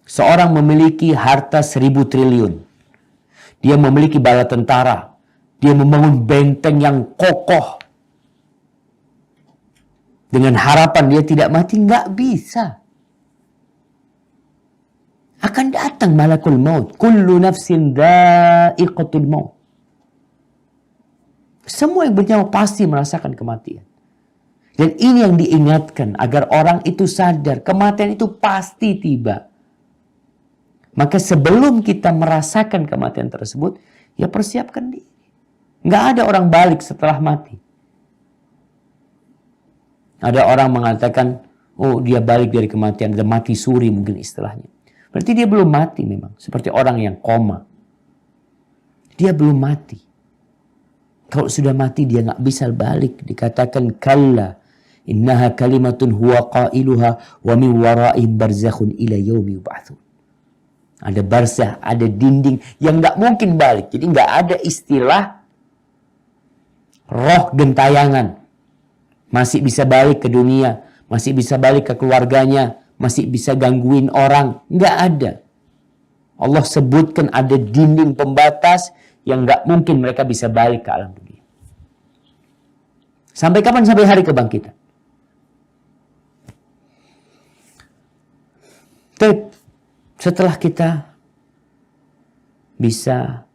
Seorang memiliki harta 1.000 triliun. Dia memiliki bala tentara. Dia membangun benteng yang kokoh. Dengan harapan dia tidak mati, nggak bisa. Akan datang malakul maut. Kullu nafsin dha'iqatul maut. Semua yang bernyawa pasti merasakan kematian. Dan ini yang diingatkan agar orang itu sadar. Kematian itu pasti tiba. Maka sebelum kita merasakan kematian tersebut, ya persiapkan diri. Nggak ada orang balik setelah mati. Ada orang mengatakan, oh dia balik dari kematian, ada mati suri mungkin istilahnya. Berarti dia belum mati memang. Seperti orang yang koma. Dia belum mati. Kalau sudah mati dia nggak bisa balik. Dikatakan, kalla innaha kalimatun huwa qailuha wa min wara'ihim barzakhun ila yaumi yub'atsun. Ada barzah, ada dinding yang nggak mungkin balik. Jadi nggak ada istilah roh gentayangan. Masih bisa balik ke dunia. Masih bisa balik ke keluarganya. Masih bisa gangguin orang. Nggak ada. Allah sebutkan ada dinding pembatas yang nggak mungkin mereka bisa balik ke alam dunia. Sampai kapan? Sampai hari kebangkitan. Setelah kita bisa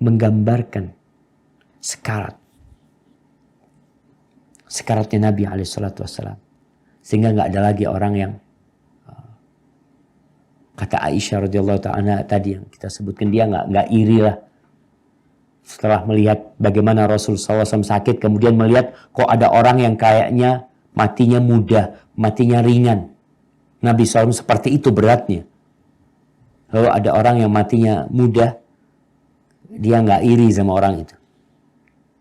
menggambarkan sekaratnya Nabi SAW, sehingga nggak ada lagi orang yang kata Aisyah radhiyallahu ta'ala tadi yang kita sebutkan, dia nggak iri lah setelah melihat bagaimana Rasul SAW sakit, kemudian melihat kok ada orang yang kayaknya matinya mudah, matinya ringan. Nabi SAW seperti itu beratnya. Lalu ada orang yang matinya mudah, dia nggak iri sama orang itu.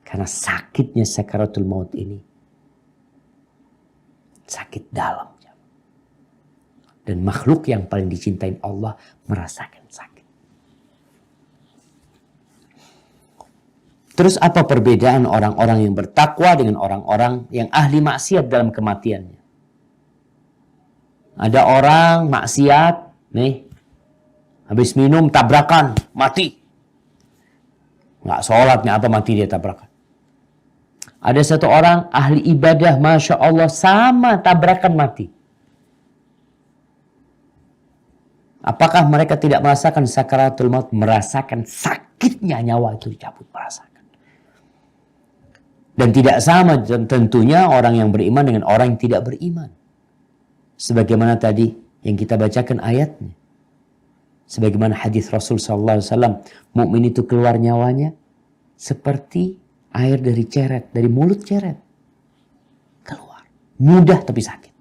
Karena sakitnya sakaratul maut ini. Sakit dalam. Dan makhluk yang paling dicintai Allah merasakan sakit. Terus apa perbedaan orang-orang yang bertakwa dengan orang-orang yang ahli maksiat dalam kematiannya? Ada orang maksiat, nih, habis minum tabrakan, mati. Nggak sholatnya apa mati dia tabrakan. Ada satu orang ahli ibadah, Masya Allah, sama tabrakan mati. Apakah mereka tidak merasakan sakaratul maut? Merasakan sakitnya nyawa itu dicabut, merasakan. Dan tidak sama tentunya orang yang beriman dengan orang yang tidak beriman. Sebagaimana tadi yang kita bacakan ayatnya. Sebagaimana hadis Rasul SAW, mukmin itu keluar nyawanya seperti air dari ceret, dari mulut ceret. Keluar. Mudah tapi sakit.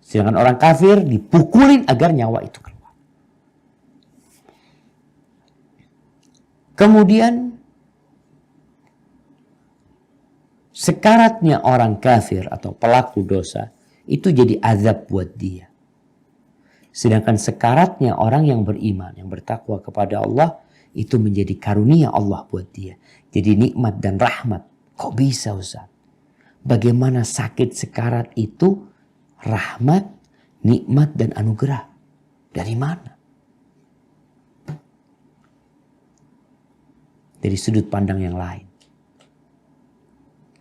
Sedangkan orang kafir dipukulin agar nyawa itu keluar. Kemudian sekaratnya orang kafir atau pelaku dosa itu jadi azab buat dia. Sedangkan sekaratnya orang yang beriman, yang bertakwa kepada Allah, itu menjadi karunia Allah buat dia. Jadi nikmat dan rahmat. Kok bisa Ustaz? bagaimana sakit sekarat itu rahmat, nikmat, dan anugerah. Dari mana? Dari sudut pandang yang lain.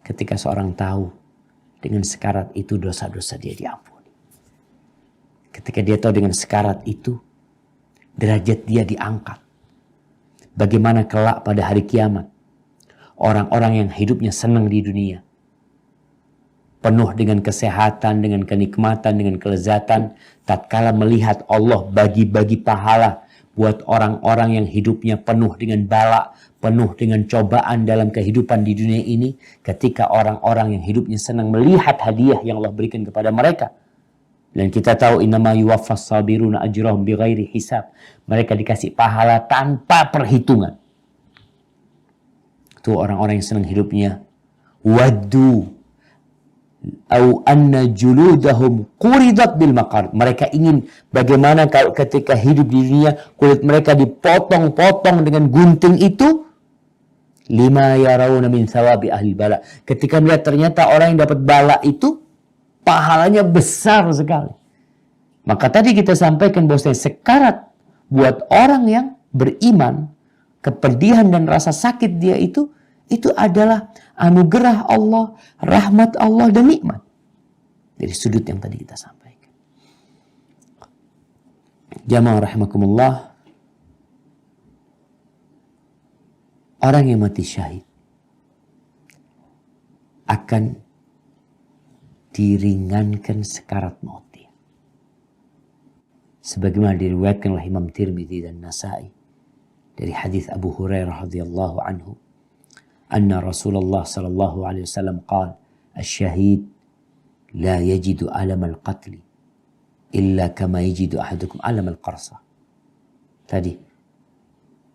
Ketika seorang tahu dengan sekarat itu dosa-dosa dia diampuni. Ketika dia tahu dengan sekarat itu derajat dia diangkat. Bagaimana kelak pada hari kiamat orang-orang yang hidupnya senang di dunia, penuh dengan kesehatan, dengan kenikmatan, dengan kelezatan, tatkala melihat Allah bagi-bagi pahala buat orang-orang yang hidupnya penuh dengan bala, penuh dengan cobaan dalam kehidupan di dunia ini, ketika orang-orang yang hidupnya senang melihat hadiah yang Allah berikan kepada mereka. Dan kita tahu innama yuwaffas sabiruna ajrahum bighairi hisab. Mereka dikasih pahala tanpa perhitungan. Itu orang-orang yang senang hidupnya. Waddu au anna juludahum quridat bil maqar. Mereka ingin bagaimana kalau ketika hidup di dunia kulit mereka dipotong-potong dengan gunting itu, lima yarawna min thawabi ahli bala. Ketika melihat ternyata orang yang dapat bala itu pahalanya besar sekali. Maka tadi kita sampaikan bahwasanya sekarat buat orang yang beriman, kepedihan dan rasa sakit dia itu adalah anugerah Allah, rahmat Allah, dan nikmat. Dari sudut yang tadi kita sampaikan. Jamaah rahimakumullah, orang yang mati syahid akan diringankan sekarat mautnya. Sebagaimana diriwayatkan oleh Imam Tirmidzi dan Nasa'i dari hadis Abu Hurairah radhiyallahu anhu, anna Rasulullah sallallahu alaihi wasallam qala, "Asy-syahid la yajidu alam al-qatl illa kama yajidu ahadukum alam al-qarsa." Tadi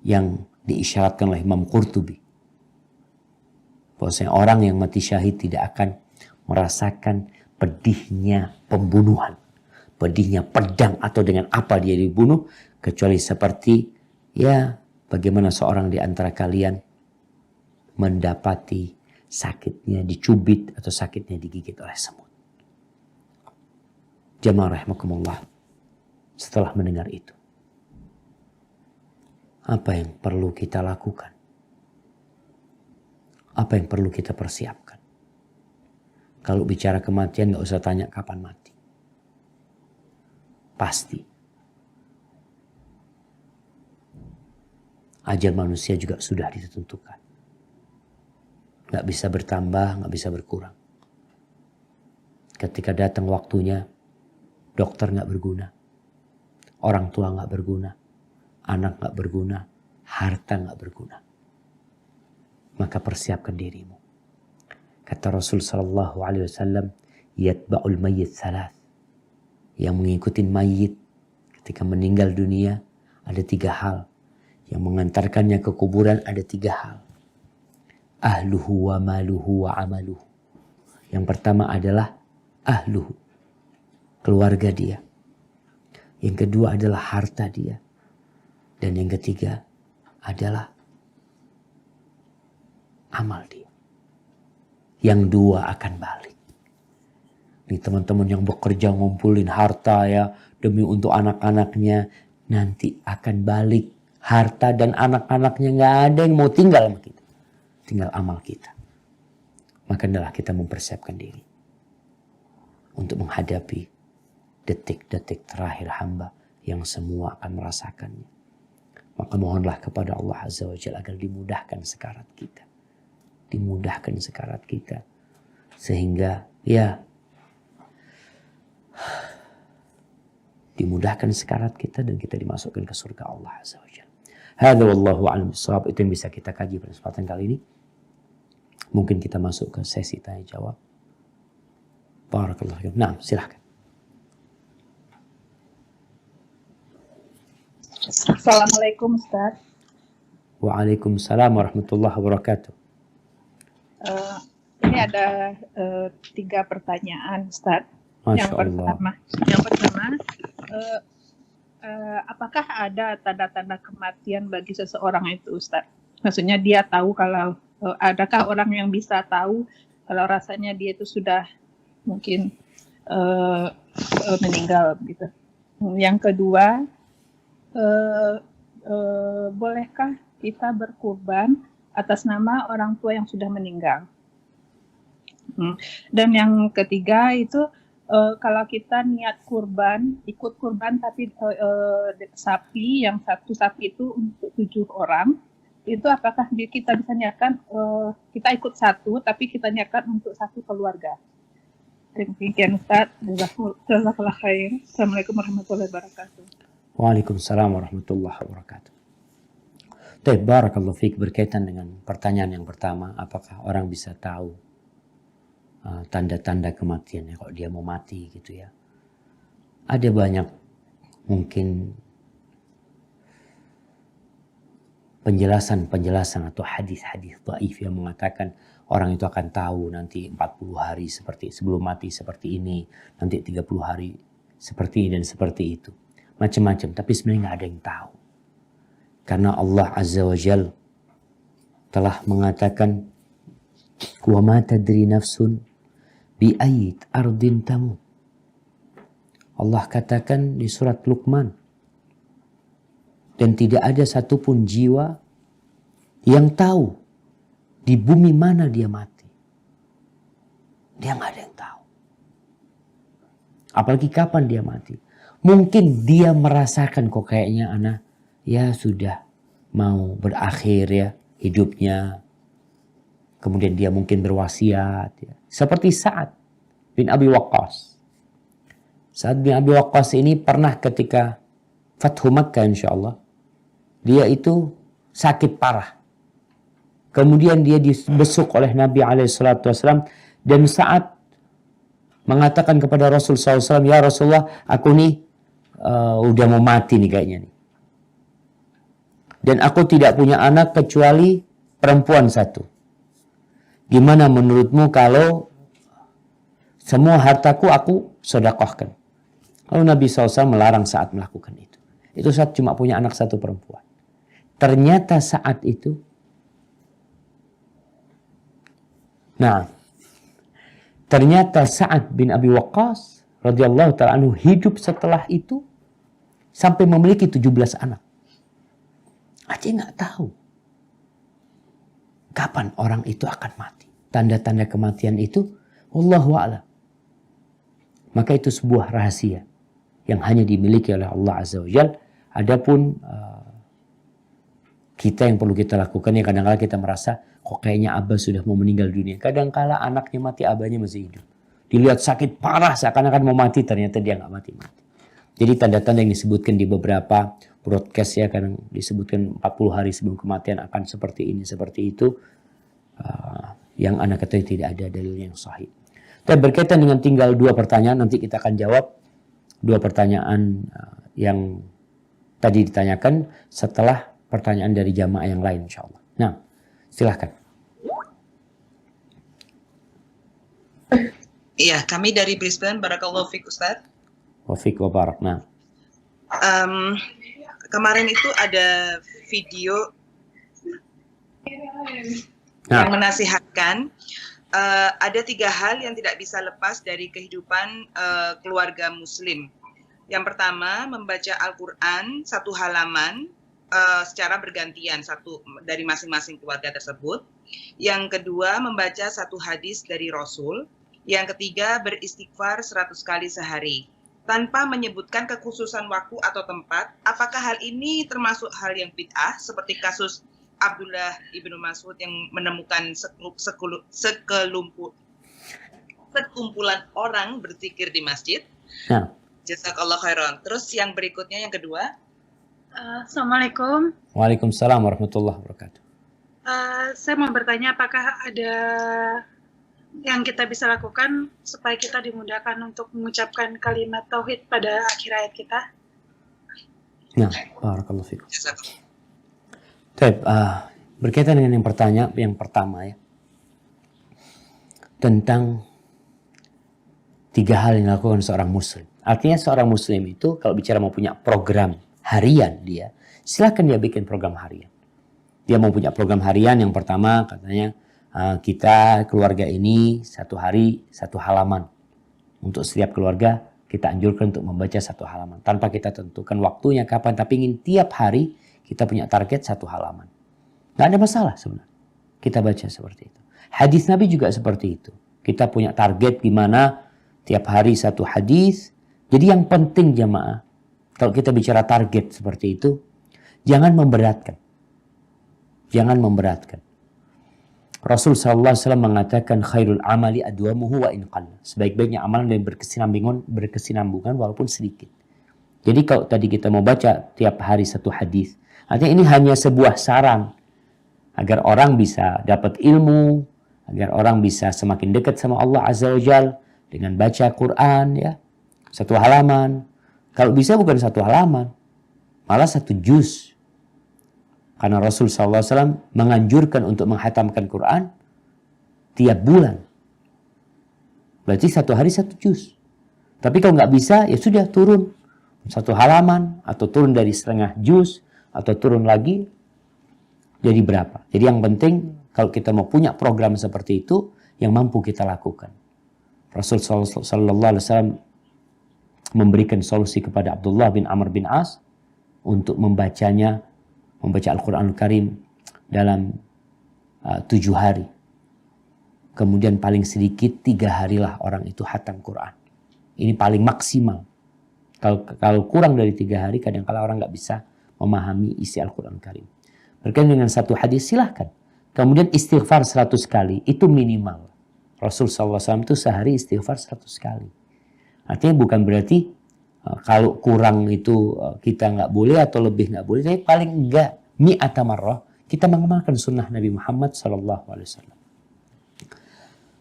yang diisyaratkan oleh Imam Qurtubi, bahwasanya orang yang mati syahid tidak akan merasakan pedihnya pembunuhan, pedihnya pedang atau dengan apa dia dibunuh, kecuali seperti bagaimana seorang di antara kalian mendapati sakitnya dicubit atau sakitnya digigit oleh semut. Jamaah rahimakumullah, setelah mendengar itu, apa yang perlu kita lakukan? Apa yang perlu kita persiapkan? Kalau bicara kematian gak usah tanya kapan mati. Pasti. Ajal manusia juga sudah ditentukan. Gak bisa bertambah, gak bisa berkurang. Ketika datang waktunya, dokter gak berguna. Orang tua gak berguna. Anak gak berguna. Harta gak berguna. Maka persiapkan dirimu. Kata Rasul sallallahu alaihi wasallam, yatba'ul mayyit thalath. Yang mengikuti mayit ketika meninggal dunia ada 3 hal. Yang mengantarkannya ke kuburan ada 3 hal. Ahluhu wa maluhu wa amaluhu. Yang pertama adalah ahluhu, keluarga dia. Yang kedua adalah harta dia. Dan yang ketiga adalah amal dia. Yang 2 akan balik. Nih teman-teman yang bekerja ngumpulin harta demi untuk anak-anaknya, nanti akan balik. Harta dan anak-anaknya gak ada yang mau tinggal sama kita. Tinggal amal kita. Maka adalah kita mempersiapkan diri untuk menghadapi detik-detik terakhir hamba yang semua akan merasakannya. Maka mohonlah kepada Allah Azza wa Jalla agar dimudahkan sekarat kita. Dimudahkan sekarat kita. Sehingga dimudahkan sekarat kita dan kita dimasukkan ke surga Allah Azza wa Jalla. Hadza wallahu a'lam bishawab. Itu yang bisa kita kaji pada kesempatan kali ini. Mungkin kita masuk ke sesi tanya jawab. Barakallahu fiikum. Nah, silahkan. Assalamualaikum Ustaz. Waalaikumsalam warahmatullahi wabarakatuh. Ini ada 3 pertanyaan Ustaz. Masya Allah. Yang pertama, apakah ada tanda-tanda kematian bagi seseorang itu Ustaz? Maksudnya dia tahu kalau adakah orang yang bisa tahu kalau rasanya dia itu sudah mungkin meninggal gitu. Yang kedua, bolehkah kita berkurban atas nama orang tua yang sudah meninggal? Dan yang ketiga itu kalau kita niat kurban, ikut kurban tapi sapi, yang satu sapi itu untuk 7 orang, itu apakah kita bisa niatkan kita ikut satu tapi kita niatkan untuk satu keluarga? Demikian Ustaz. Jazakallah khair. Assalamualaikum warahmatullahi wabarakatuh. Waalaikumsalam warahmatullahi wabarakatuh. Baik, barakallahu fiik. Berkaitan dengan pertanyaan yang pertama, apakah orang bisa tahu tanda-tanda kematiannya kalau dia mau mati gitu ya? Ada banyak mungkin penjelasan atau hadis-hadis dhaif yang mengatakan orang itu akan tahu nanti 40 hari seperti sebelum mati seperti ini, nanti 30 hari seperti ini dan seperti itu. Macam-macam, tapi sebenarnya nggak ada yang tahu. Karena Allah Azza wa Jal telah mengatakan, wa ma tadri nafsun bi ayyi ardin tamut. Allah katakan di surat Luqman, dan tidak ada satupun jiwa yang tahu di bumi mana dia mati. Dia nggak ada yang tahu. Apalagi kapan dia mati. Mungkin dia merasakan kok kayaknya anak ya sudah mau berakhir ya hidupnya. Kemudian dia mungkin berwasiat. Ya. Seperti Sa'ad bin Abi Waqqas. Sa'ad bin Abi Waqqas ini pernah ketika Fathu Makkah insyaAllah. Dia itu sakit parah. Kemudian dia dibesuk oleh Nabi SAW. Dan Sa'ad mengatakan kepada Rasul SAW, ya Rasulullah, aku nih udah mau mati nih kayaknya nih. Dan aku tidak punya anak kecuali perempuan satu. Gimana menurutmu kalau semua hartaku aku sedekahkan? Lalu Nabi SAW melarang Sa'ad melakukan itu. Itu Sa'ad cuma punya anak satu perempuan. Ternyata saat itu, ternyata Sa'ad bin Abi Waqqas radhiyallahu ta'ala anhu hidup setelah itu sampai memiliki 17 anak. Aceh nggak tahu kapan orang itu akan mati. Tanda-tanda kematian itu, wallahu a'lam. Maka itu sebuah rahasia yang hanya dimiliki oleh Allah Azza wa Jalla. Adapun kita yang perlu kita lakukan ya kadang-kala kita merasa kok kayaknya abah sudah mau meninggal dunia. Kadang-kala anaknya mati, abahnya masih hidup. Dilihat sakit parah seakan-akan mau mati, ternyata dia nggak mati-mati. Jadi tanda-tanda yang disebutkan di beberapa broadcast ya, kadang disebutkan 40 hari sebelum kematian akan seperti ini, seperti itu. Yang anak ketahui tidak ada dalil yang sahih. Dan berkaitan dengan tinggal 2 pertanyaan, nanti kita akan jawab 2 pertanyaan yang tadi ditanyakan setelah pertanyaan dari jamaah yang lain insyaAllah. Nah, silahkan. Iya, kami dari Brisbane. Barakallahu fiik Ustaz. Wa fiik wa barak. Nah. Kemarin itu ada video yang menasihatkan ada 3 hal yang tidak bisa lepas dari kehidupan keluarga muslim. Yang pertama, membaca Al-Quran 1 halaman secara bergantian, satu dari masing-masing keluarga tersebut. Yang kedua, membaca 1 hadis dari Rasul. Yang ketiga, beristighfar 100 kali sehari. Tanpa menyebutkan kekhususan waktu atau tempat, apakah hal ini termasuk hal yang bid'ah, seperti kasus Abdullah ibnu Mas'ud yang menemukan sekumpulan orang berzikir di masjid? Nah. Jazakallah khairan. Terus yang berikutnya, yang kedua. Assalamualaikum. Waalaikumsalam warahmatullahi wabarakatuh. Saya mau bertanya apakah ada yang kita bisa lakukan supaya kita dimudahkan untuk mengucapkan kalimat tauhid pada akhir ayat kita? Nah, barakallahu fikum. Baik, berkaitan dengan yang pertama ya. Tentang 3 hal yang dilakukan seorang muslim. Artinya seorang muslim itu kalau bicara mau punya program harian dia, silakan dia bikin program harian. Dia mau punya program harian, yang pertama katanya kita keluarga ini satu hari satu halaman. Untuk setiap keluarga kita anjurkan untuk membaca satu halaman. Tanpa kita tentukan waktunya kapan, tapi ingin tiap hari kita punya target satu halaman. Nggak ada masalah sebenarnya. Kita baca seperti itu. Hadis Nabi juga seperti itu. Kita punya target gimana tiap hari satu hadis. Jadi yang penting jamaah, kalau kita bicara target seperti itu, jangan memberatkan. Jangan memberatkan. Rasul SAW mengatakan khairul amali adwamuhu wa in qalla. Sebaik-baiknya amalan yang berkesinambungan walaupun sedikit. Jadi kalau tadi kita mau baca tiap hari satu hadis, artinya ini hanya sebuah saran agar orang bisa dapat ilmu, agar orang bisa semakin dekat sama Allah Azza wa Jal dengan baca Quran, ya. Satu halaman. Kalau bisa bukan satu halaman, malah satu juz. Karena Rasul SAW menganjurkan untuk menghatamkan Quran tiap bulan. Berarti satu hari satu juz. Tapi kalau nggak bisa, ya sudah turun satu halaman, atau turun dari setengah juz, atau turun lagi, jadi berapa. Jadi yang penting, kalau kita mau punya program seperti itu, yang mampu kita lakukan. Rasul SAW memberikan solusi kepada Abdullah bin Amr bin As untuk membaca Al-Quranul Karim dalam 7 hari. Kemudian paling sedikit 3 harilah orang itu hatam Quran. Ini paling maksimal. Kalau kurang dari 3 hari, kadang-kala orang nggak bisa memahami isi Al-Quranul Karim. Berkaitan dengan satu hadis, silahkan. Kemudian istighfar 100 kali, itu minimal. Rasul SAW itu sehari istighfar 100 kali. Artinya bukan berarti kalau kurang itu kita nggak boleh atau lebih nggak boleh, tapi paling enggak mi'ata marrah kita mengamalkan sunnah Nabi Muhammad SAW.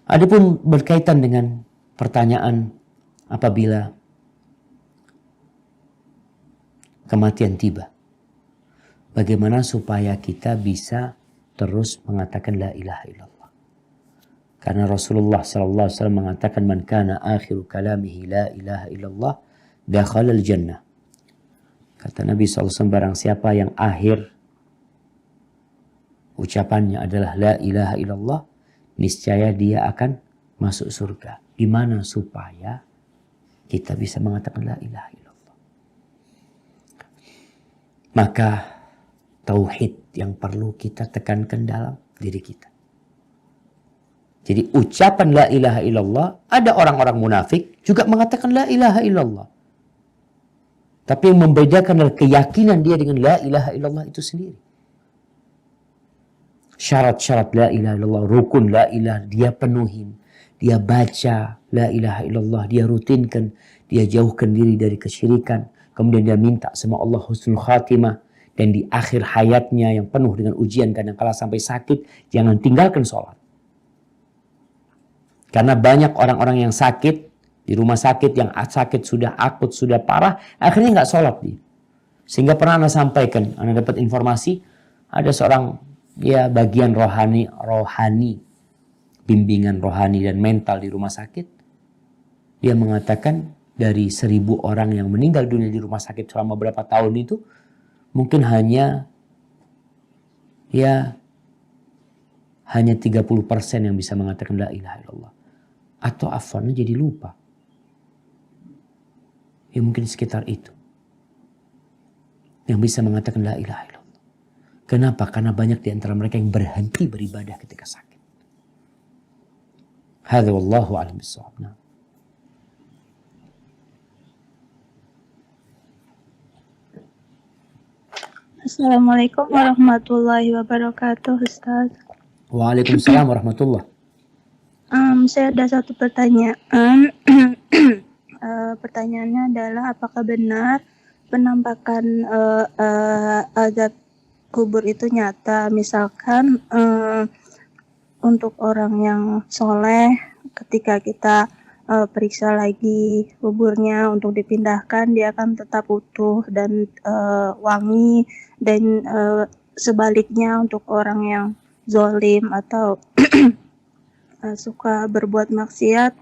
Adapun berkaitan dengan pertanyaan apabila kematian tiba, bagaimana supaya kita bisa terus mengatakan la ilaha illallah? Karena Rasulullah SAW mengatakan man kana akhiru kalamihi la ilaha illallah dakhala al-jannah. Kata Nabi SAW, barang siapa yang akhir ucapannya adalah la ilaha illallah, niscaya dia akan masuk surga. Gimana supaya kita bisa mengatakan la ilaha illallah? Maka tauhid yang perlu kita tekankan dalam diri kita. Jadi ucapan la ilaha illallah, ada orang-orang munafik juga mengatakan la ilaha illallah. Tapi yang membedakan adalah keyakinan dia dengan la ilaha illallah itu sendiri. Syarat-syarat la ilaha illallah, rukun la ilaha, dia penuhin. Dia baca la ilaha illallah, dia rutinkan, dia jauhkan diri dari kesyirikan. Kemudian dia minta sama Allah husnul khatimah. Dan di akhir hayatnya yang penuh dengan ujian, kadang-kala sampai sakit, jangan tinggalkan sholat. Karena banyak orang-orang yang sakit, di rumah sakit, yang sakit sudah akut, sudah parah, akhirnya nggak sholat dia. Sehingga pernah Anda sampaikan, Anda dapat informasi, ada seorang bagian rohani, bimbingan rohani dan mental di rumah sakit. Dia mengatakan dari 1.000 orang yang meninggal dunia di rumah sakit selama beberapa tahun itu, mungkin hanya 30% yang bisa mengatakan la ilaha illallah. Atau afwannya jadi lupa. Ya mungkin sekitar itu. Yang bisa mengatakan la ilaha illallah. Kenapa? Karena banyak di antara mereka yang berhenti beribadah ketika sakit. Hadza wallahu a'lam bissawab. Assalamualaikum warahmatullahi wabarakatuh, Ustaz. Waalaikumsalam warahmatullah. Saya ada satu pertanyaan. Pertanyaannya adalah apakah benar penampakan azab kubur itu nyata? Misalkan untuk orang yang soleh, ketika kita periksa lagi kuburnya untuk dipindahkan, dia akan tetap utuh dan wangi. Dan sebaliknya untuk orang yang zalim atau suka berbuat maksiat,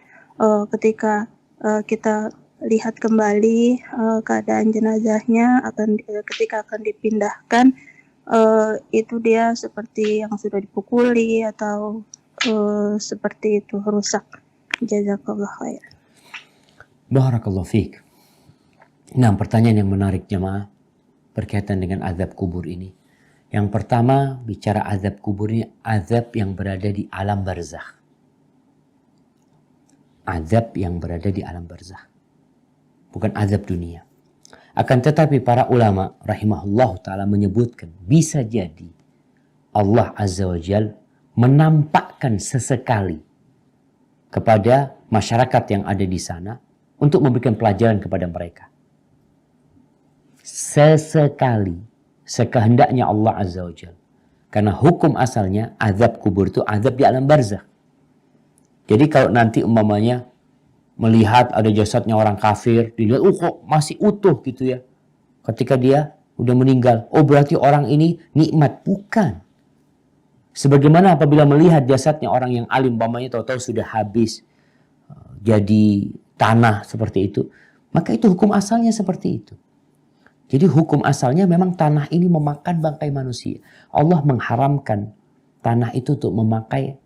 ketika kita lihat kembali keadaan jenazahnya ketika akan dipindahkan, itu dia seperti yang sudah dipukuli atau seperti itu rusak. Jazakallah khair. Barakallahu fiik. Nah, pertanyaan yang menarik jemaah berkaitan dengan azab kubur ini. Yang pertama, bicara azab kubur ini, azab yang berada di alam barzakh. Azab yang berada di alam barzakh. Bukan azab dunia. Akan tetapi para ulama rahimahullah ta'ala menyebutkan, bisa jadi Allah Azza wa Jal menampakkan sesekali kepada masyarakat yang ada di sana untuk memberikan pelajaran kepada mereka. Sesekali, sekehendaknya Allah Azza wa Jal. Karena hukum asalnya azab kubur itu azab di alam barzakh. Jadi kalau nanti umpamanya melihat ada jasadnya orang kafir, dilihat, oh kok masih utuh gitu ya. Ketika dia udah meninggal, oh berarti orang ini nikmat. Bukan. Sebagaimana apabila melihat jasadnya orang yang alim, umpamanya tahu-tahu sudah habis, jadi tanah seperti itu. Maka itu hukum asalnya seperti itu. Jadi hukum asalnya memang tanah ini memakan bangkai manusia. Allah mengharamkan tanah itu untuk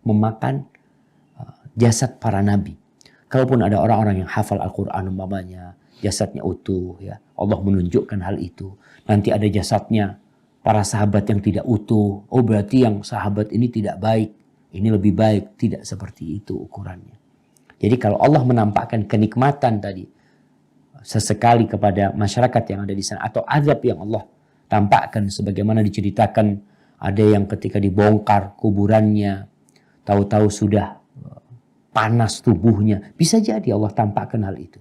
memakan jasad para nabi. Kalaupun ada orang-orang yang hafal Al-Quran umpamanya, jasadnya utuh, ya Allah menunjukkan hal itu. Nanti ada jasadnya para sahabat yang tidak utuh. Oh berarti yang sahabat ini tidak baik, ini lebih baik. Tidak seperti itu ukurannya. Jadi kalau Allah menampakkan kenikmatan tadi sesekali kepada masyarakat yang ada di sana, atau azab yang Allah tampakkan sebagaimana diceritakan, ada yang ketika dibongkar kuburannya, tahu-tahu sudah panas tubuhnya. Bisa jadi Allah tampakkan hal itu.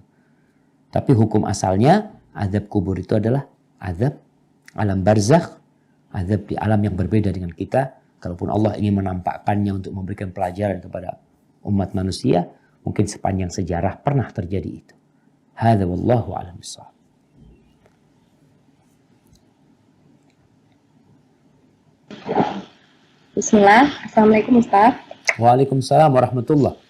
Tapi hukum asalnya azab kubur itu adalah azab alam barzakh, azab di alam yang berbeda dengan kita. Kalaupun Allah ingin menampakkannya untuk memberikan pelajaran kepada umat manusia, mungkin sepanjang sejarah pernah terjadi itu. Hadza wallahu a'lam bissawab. Bismillah. Assalamualaikum Ustaz. Waalaikumsalam warahmatullahi.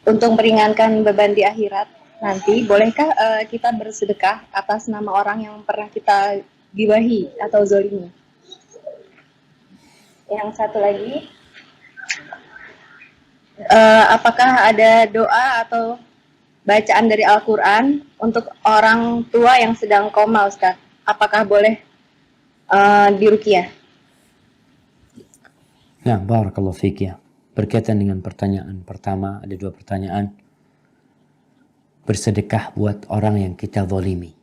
Untuk meringankan beban di akhirat nanti, bolehkah kita bersedekah atas nama orang yang pernah kita gibahi atau zolimi? Yang satu lagi, apakah ada doa atau bacaan dari Al-Quran untuk orang tua yang sedang koma, Ustaz? Apakah boleh diruqyah? Nah, barakallahu fiik ya. Berkaitan dengan pertanyaan pertama, ada dua pertanyaan. Bersedekah buat orang yang kita zalimi.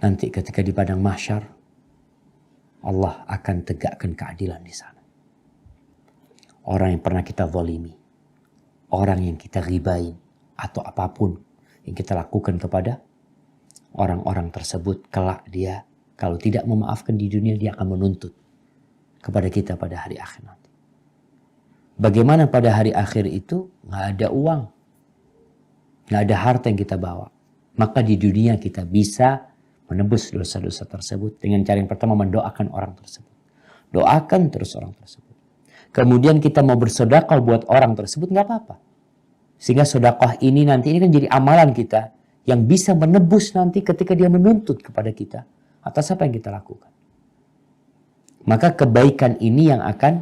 Nanti ketika di padang mahsyar, Allah akan tegakkan keadilan di sana. Orang yang pernah kita zalimi, orang yang kita ghibain, atau apapun yang kita lakukan kepada orang-orang tersebut, kelak dia kalau tidak memaafkan di dunia, dia akan menuntut kepada kita pada hari akhir nanti. Bagaimana pada hari akhir itu? Nggak ada uang. Nggak ada harta yang kita bawa. Maka di dunia kita bisa menebus dosa-dosa tersebut dengan cara yang pertama mendoakan orang tersebut. Doakan terus orang tersebut. Kemudian kita mau bersedekah buat orang tersebut, nggak apa-apa. Sehingga sedekah ini nanti ini kan jadi amalan kita yang bisa menebus nanti ketika dia menuntut kepada kita atas apa yang kita lakukan. Maka kebaikan ini yang akan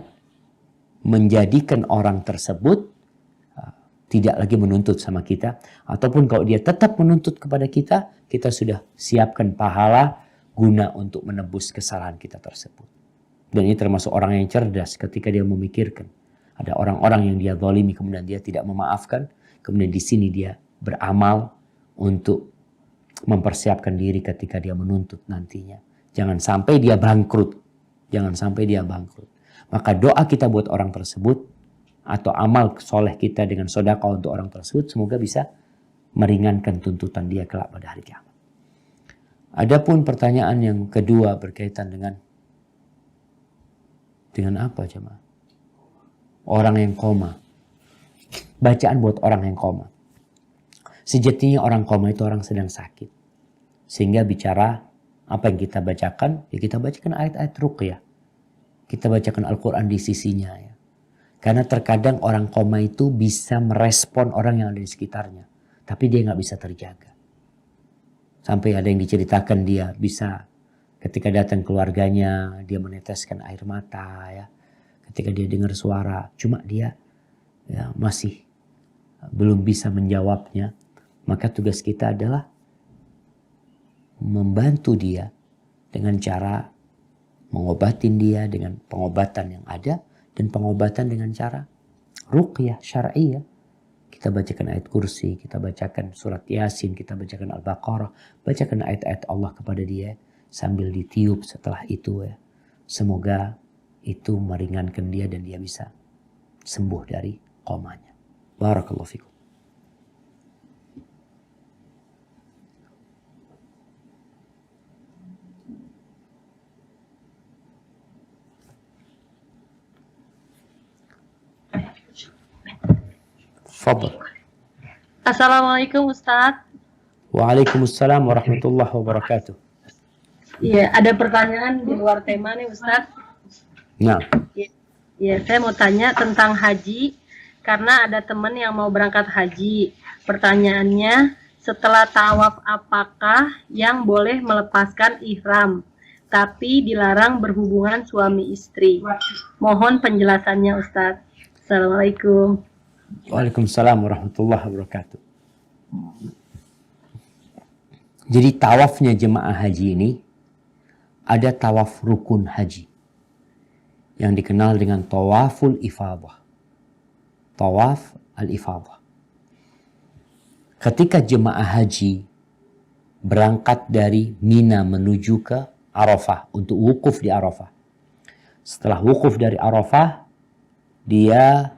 menjadikan orang tersebut tidak lagi menuntut sama kita. Ataupun kalau dia tetap menuntut kepada kita, kita sudah siapkan pahala guna untuk menebus kesalahan kita tersebut. Dan ini termasuk orang yang cerdas ketika dia memikirkan. Ada orang-orang yang dia zalimi kemudian dia tidak memaafkan. Kemudian di sini dia beramal untuk mempersiapkan diri ketika dia menuntut nantinya. Jangan sampai dia bangkrut. Jangan sampai dia bangkrut. Maka doa kita buat orang tersebut atau amal soleh kita dengan sedekah untuk orang tersebut semoga bisa meringankan tuntutan dia kelak pada hari kiamat. Adapun pertanyaan yang kedua berkaitan dengan apa jemaah? Orang yang koma. Bacaan buat orang yang koma. Sejatinya orang koma itu orang sedang sakit. Sehingga bicara apa yang kita bacakan, ya kita bacakan ayat-ayat ruqyah. Kita bacakan Al-Quran di sisinya. Ya. Karena terkadang orang koma itu bisa merespon orang yang ada di sekitarnya. Tapi dia nggak bisa terjaga. Sampai ada yang diceritakan dia bisa ketika datang keluarganya, dia meneteskan air mata ya. Ketika dia dengar suara, cuma dia ya, masih belum bisa menjawabnya. Maka tugas kita adalah membantu dia dengan cara mengobatin dia dengan pengobatan yang ada dan pengobatan dengan cara ruqyah syar'iyah. Kita bacakan ayat kursi, kita bacakan surat Yasin, kita bacakan Al-Baqarah, bacakan ayat-ayat Allah kepada dia sambil ditiup setelah itu ya. Semoga itu meringankan dia dan dia bisa sembuh dari komanya. Barakallahu fikum. Fadhal. Assalamualaikum Ustadz. Waalaikumsalam warahmatullahi wabarakatuh. Iya, ada pertanyaan di luar tema nih Ustadz. Nah, Ya, saya mau tanya tentang haji karena ada teman yang mau berangkat haji. Pertanyaannya, setelah tawaf apakah yang boleh melepaskan ihram tapi dilarang berhubungan suami istri? Mohon penjelasannya Ustadz. Assalamualaikum. waalaikumsalam warahmatullahi wabarakatuh. Jadi tawafnya jemaah haji ini ada tawaf rukun haji yang dikenal dengan tawaful ifadah. Tawaf al-ifadah. Ketika jemaah haji berangkat dari Mina menuju ke Arafah untuk wukuf di Arafah. Setelah wukuf dari Arafah, dia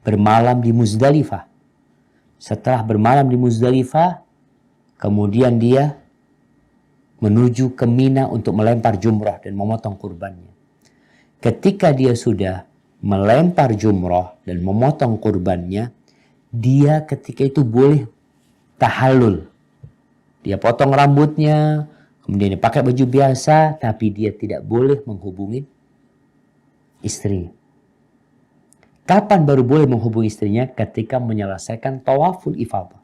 bermalam di Muzdalifah. Setelah bermalam di Muzdalifah, kemudian dia menuju ke Mina untuk melempar jumrah dan memotong kurbannya. Ketika dia sudah melempar jumrah dan memotong kurbannya, dia ketika itu boleh tahallul. Dia potong rambutnya, kemudian dia pakai baju biasa, tapi dia tidak boleh menghubungi istrinya. Kapan baru boleh menghubungi istrinya? Ketika menyelesaikan tawaful ifadah.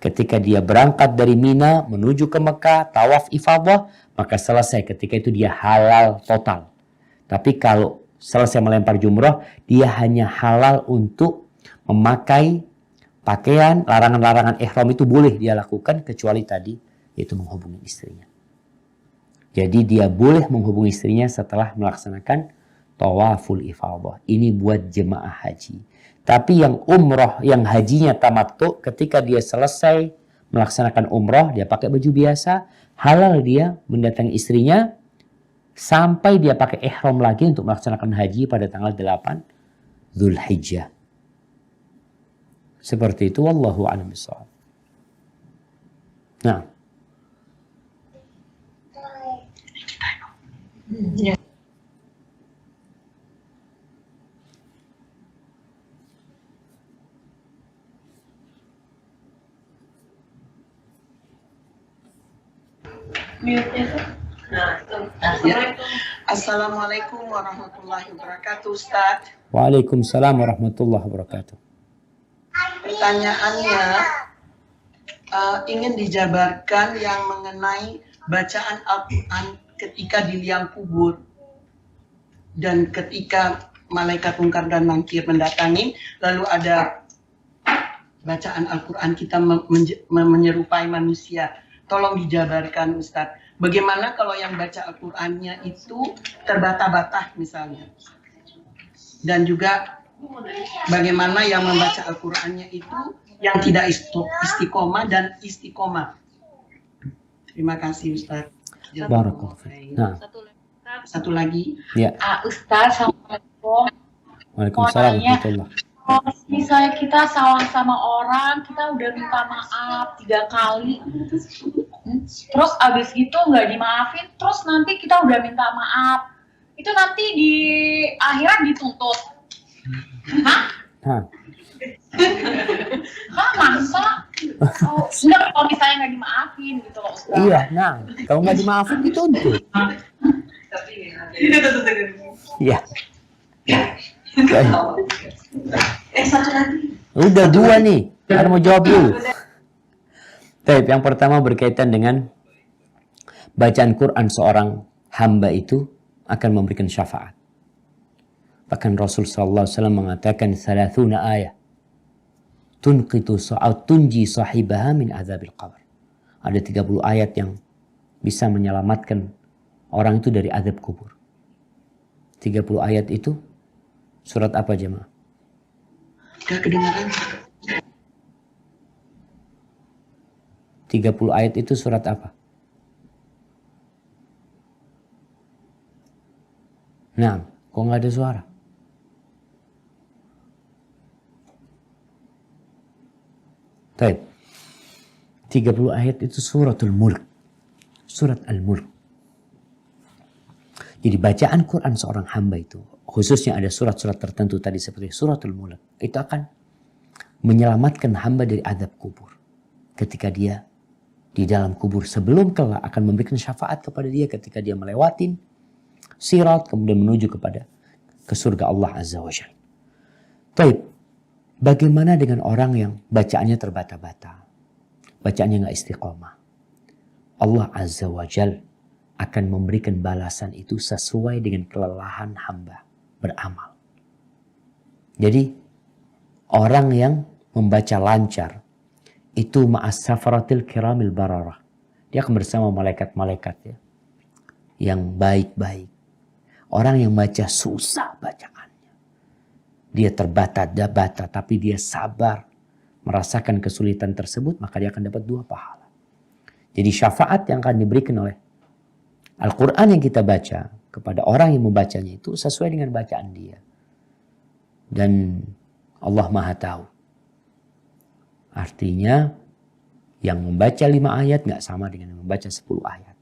Ketika dia berangkat dari Mina menuju ke Mekah, tawaf ifadah, maka selesai. Ketika itu dia halal total. Tapi kalau selesai melempar jumrah, dia hanya halal untuk memakai pakaian, larangan-larangan ihram itu boleh dia lakukan kecuali tadi, yaitu menghubungi istrinya. Jadi dia boleh menghubungi istrinya setelah melaksanakan tawaful ifadah. Ini buat jemaah haji. Tapi yang umrah, yang hajinya tamattu, ketika dia selesai melaksanakan umrah, dia pakai baju biasa, halal dia mendatangi istrinya sampai dia pakai ihram lagi untuk melaksanakan haji pada tanggal 8 Dzulhijjah. Seperti itu, wallahu a'lam bishawab. Nah. Assalamualaikum warahmatullahi wabarakatuh, Ustaz. Waalaikumsalam warahmatullahi wabarakatuh. Pertanyaannya ingin dijabarkan yang mengenai bacaan Al-Quran ketika di liang kubur dan ketika malaikat mungkar dan nakir mendatangi, lalu ada bacaan Al-Quran kita menyerupai manusia. Tolong dijabarkan Ustadz, bagaimana kalau yang baca Al-Qurannya itu terbata-bata misalnya? Dan juga bagaimana yang membaca Al-Qurannya itu yang tidak istiqomah dan istiqomah? Terima kasih Ustadz. Barakallahu fiik. Nah. Satu lagi. Ya. Ustadz, Assalamualaikum. Waalaikumsalam warahmatullahi. Kalau misalnya kita salah sama orang, kita udah minta maaf 3 kali, terus abis gitu nggak dimaafin, terus nanti kita udah minta maaf, itu nanti di akhirat dituntut. Hah? Hah? Hah, masa? Oh, enggak, kalau misalnya nggak dimaafin gitu loh Ustaz. Iya, nah, kalau nggak dimaafin dituntut. Iya. Satu lagi. Udah 2 nih, kan mau jawab dulu. Baik, yang pertama berkaitan dengan bacaan Quran seorang hamba itu akan memberikan syafaat. Bahkan Rasul sallallahu alaihi wasallam mengatakan 30 ayat tunji sahibaha min azabil qabr. Ada 30 ayat yang bisa menyelamatkan orang itu dari azab kubur. 30 ayat itu surat apa jemaah? Gak kedengaran. 30 ayat itu surat apa? Nah, kok nggak ada suara? Baik. 30 ayat itu suratul Mulk. Surat Al-Mulk. Jadi bacaan Quran seorang hamba itu, khususnya ada surat-surat tertentu tadi seperti suratul Mulk, itu akan menyelamatkan hamba dari azab kubur. Ketika dia di dalam kubur, sebelum kelak akan memberikan syafaat kepada dia ketika dia melewatin sirat kemudian menuju ke surga Allah Azza wa Jalla. Baik. Bagaimana dengan orang yang bacaannya terbata-bata? Bacaannya nggak istiqomah. Allah Azza wa Jal akan memberikan balasan itu sesuai dengan kelelahan hamba beramal. Jadi orang yang membaca lancar itu ma'as safaratil kiramil bararah. Dia akan bersama malaikat-malaikat ya, yang baik-baik. Orang yang baca susah bacaan. Dia terbata-bata tapi dia sabar merasakan kesulitan tersebut, maka dia akan dapat 2 pahala. Jadi syafaat yang akan diberikan oleh Al-Quran yang kita baca kepada orang yang membacanya itu sesuai dengan bacaan dia. Dan Allah Maha Tahu. Artinya yang membaca 5 ayat gak sama dengan yang membaca 10 ayat.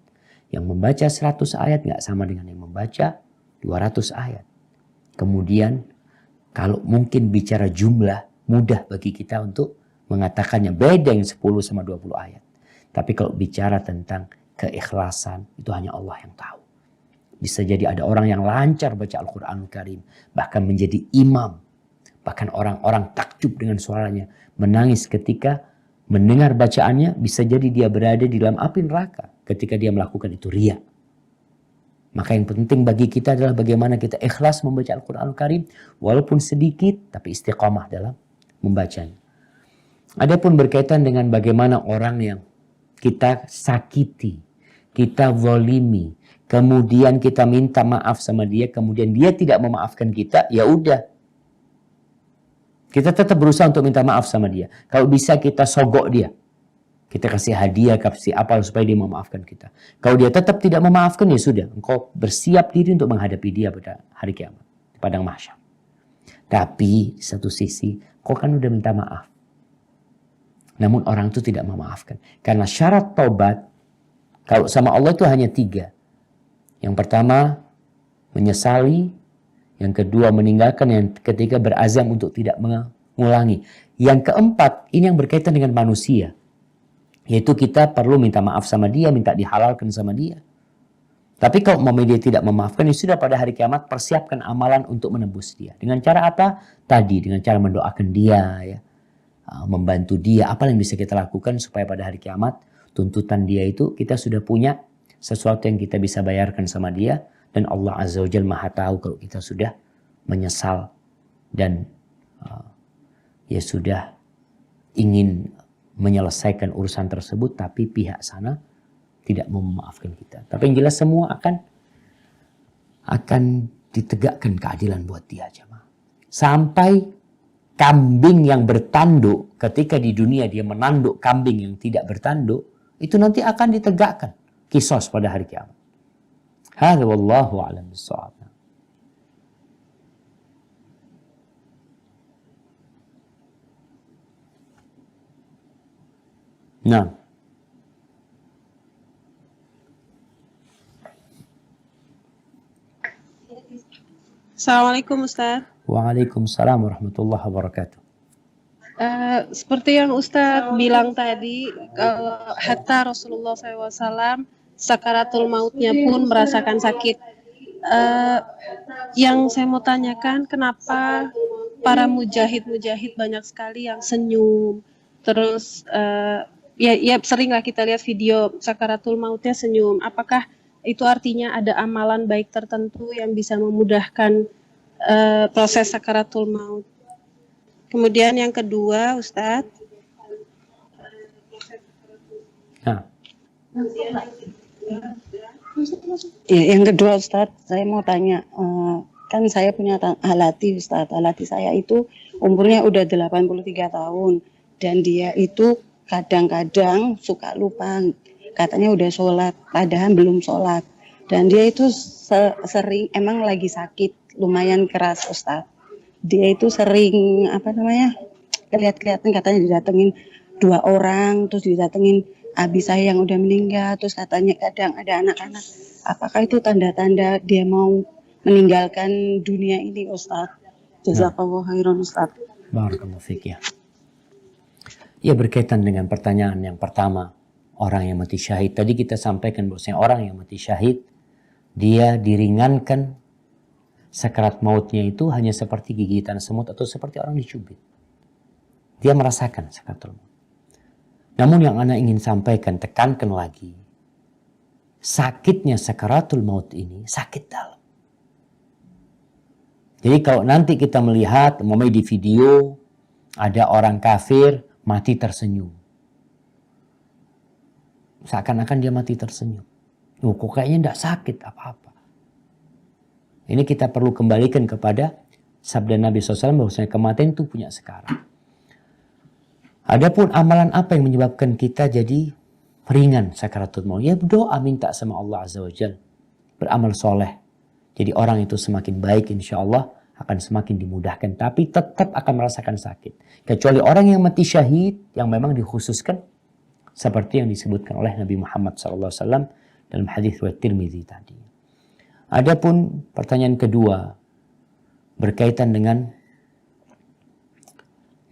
Yang membaca 100 ayat gak sama dengan yang membaca 200 ayat. Kemudian kalau mungkin bicara jumlah, mudah bagi kita untuk mengatakannya beda yang 10 sama 20 ayat. Tapi kalau bicara tentang keikhlasan, itu hanya Allah yang tahu. Bisa jadi ada orang yang lancar baca Al-Quranul Karim, bahkan menjadi imam. Bahkan orang-orang takjub dengan suaranya, menangis ketika mendengar bacaannya, bisa jadi dia berada di dalam api neraka ketika dia melakukan itu riya. Maka yang penting bagi kita adalah bagaimana kita ikhlas membaca Al-Quranul Karim. Walaupun sedikit, tapi istiqamah dalam membacanya. Adapun berkaitan dengan bagaimana orang yang kita sakiti, kita zalimi, kemudian kita minta maaf sama dia, kemudian dia tidak memaafkan kita, ya udah. Kita tetap berusaha untuk minta maaf sama dia. Kalau bisa kita sogok dia. Kita kasih hadiah, kasih apa supaya dia memaafkan kita. Kalau dia tetap tidak memaafkan, ya sudah. Engkau bersiap diri untuk menghadapi dia pada hari kiamat. Di padang mahsyar. Tapi satu sisi, kau kan udah minta maaf. Namun orang itu tidak memaafkan. Karena syarat taubat, kalau sama Allah itu hanya 3. Yang pertama, menyesali. Yang kedua, meninggalkan. Yang ketiga, berazam untuk tidak mengulangi. Yang keempat, ini yang berkaitan dengan manusia. Yaitu kita perlu minta maaf sama dia, minta dihalalkan sama dia. Tapi kalau dia tidak memaafkan, ya sudah pada hari kiamat persiapkan amalan untuk menebus dia. Dengan cara apa? Tadi, dengan cara mendoakan dia, ya, membantu dia. Apa yang bisa kita lakukan supaya pada hari kiamat tuntutan dia itu kita sudah punya sesuatu yang kita bisa bayarkan sama dia. Dan Allah Azza wa Jalla Maha Tahu kalau kita sudah menyesal dan ya sudah ingin menyelesaikan urusan tersebut, tapi pihak sana tidak mau memaafkan kita. Tapi yang jelas semua akan ditegakkan keadilan buat dia, jemaah. Sampai kambing yang bertanduk, ketika di dunia dia menanduk kambing yang tidak bertanduk, itu nanti akan ditegakkan kisos pada hari kiamat. Hadza wallahu a'lam bissawab. Nah. Assalamualaikum Ustaz. Waalaikumsalam warahmatullahi wabarakatuh. Seperti yang Ustaz bilang tadi, hatta Rasulullah SAW sakaratul mautnya pun merasakan sakit. Yang saya mau tanyakan, kenapa para mujahid banyak sekali yang senyum, terus ya seringlah kita lihat video sakaratul mautnya senyum. Apakah itu artinya ada amalan baik tertentu yang bisa memudahkan proses sakaratul maut? Kemudian yang kedua, Ustadz. Nah. Ya, yang kedua Ustadz, saya mau tanya, kan saya punya halati Ustadz, halati saya itu umurnya udah 83 tahun dan dia itu kadang-kadang suka lupa, katanya udah sholat, padahal belum sholat, dan dia itu sering, emang lagi sakit, lumayan keras Ustadz. Dia itu sering kelihatan katanya didatengin 2 orang, terus didatengin abi saya yang udah meninggal, terus katanya kadang ada anak-anak. Apakah itu tanda-tanda dia mau meninggalkan dunia ini Ustadz? Jazakallahu khairan Ustadz. Barakallahu fiik ya. Ya, berkaitan dengan pertanyaan yang pertama, orang yang mati syahid. Tadi kita sampaikan bahwasanya orang yang mati syahid, dia diringankan sakaraat mautnya itu hanya seperti gigitan semut atau seperti orang dicubit. Dia merasakan sakaratul maut. Namun yang ana ingin sampaikan, tekankan lagi, sakitnya sakaratul maut ini sakit dalam. Jadi kalau nanti kita melihat, di video, ada orang kafir mati tersenyum. Seakan-akan dia mati tersenyum. Kok kayaknya tidak sakit apa-apa. Ini kita perlu kembalikan kepada sabda Nabi SAW bahwasanya kematian itu punya sekarang. Adapun amalan apa yang menyebabkan kita jadi ringan sakaratul maut? Ya berdoa, minta sama Allah Azza wa Jalla. Beramal soleh. Jadi orang itu semakin baik insya Allah akan semakin dimudahkan. Tapi tetap akan merasakan sakit. Kecuali orang yang mati syahid yang memang dikhususkan. Seperti yang disebutkan oleh Nabi Muhammad SAW dalam hadis riwayat Tirmidzi tadi. Adapun pertanyaan kedua berkaitan dengan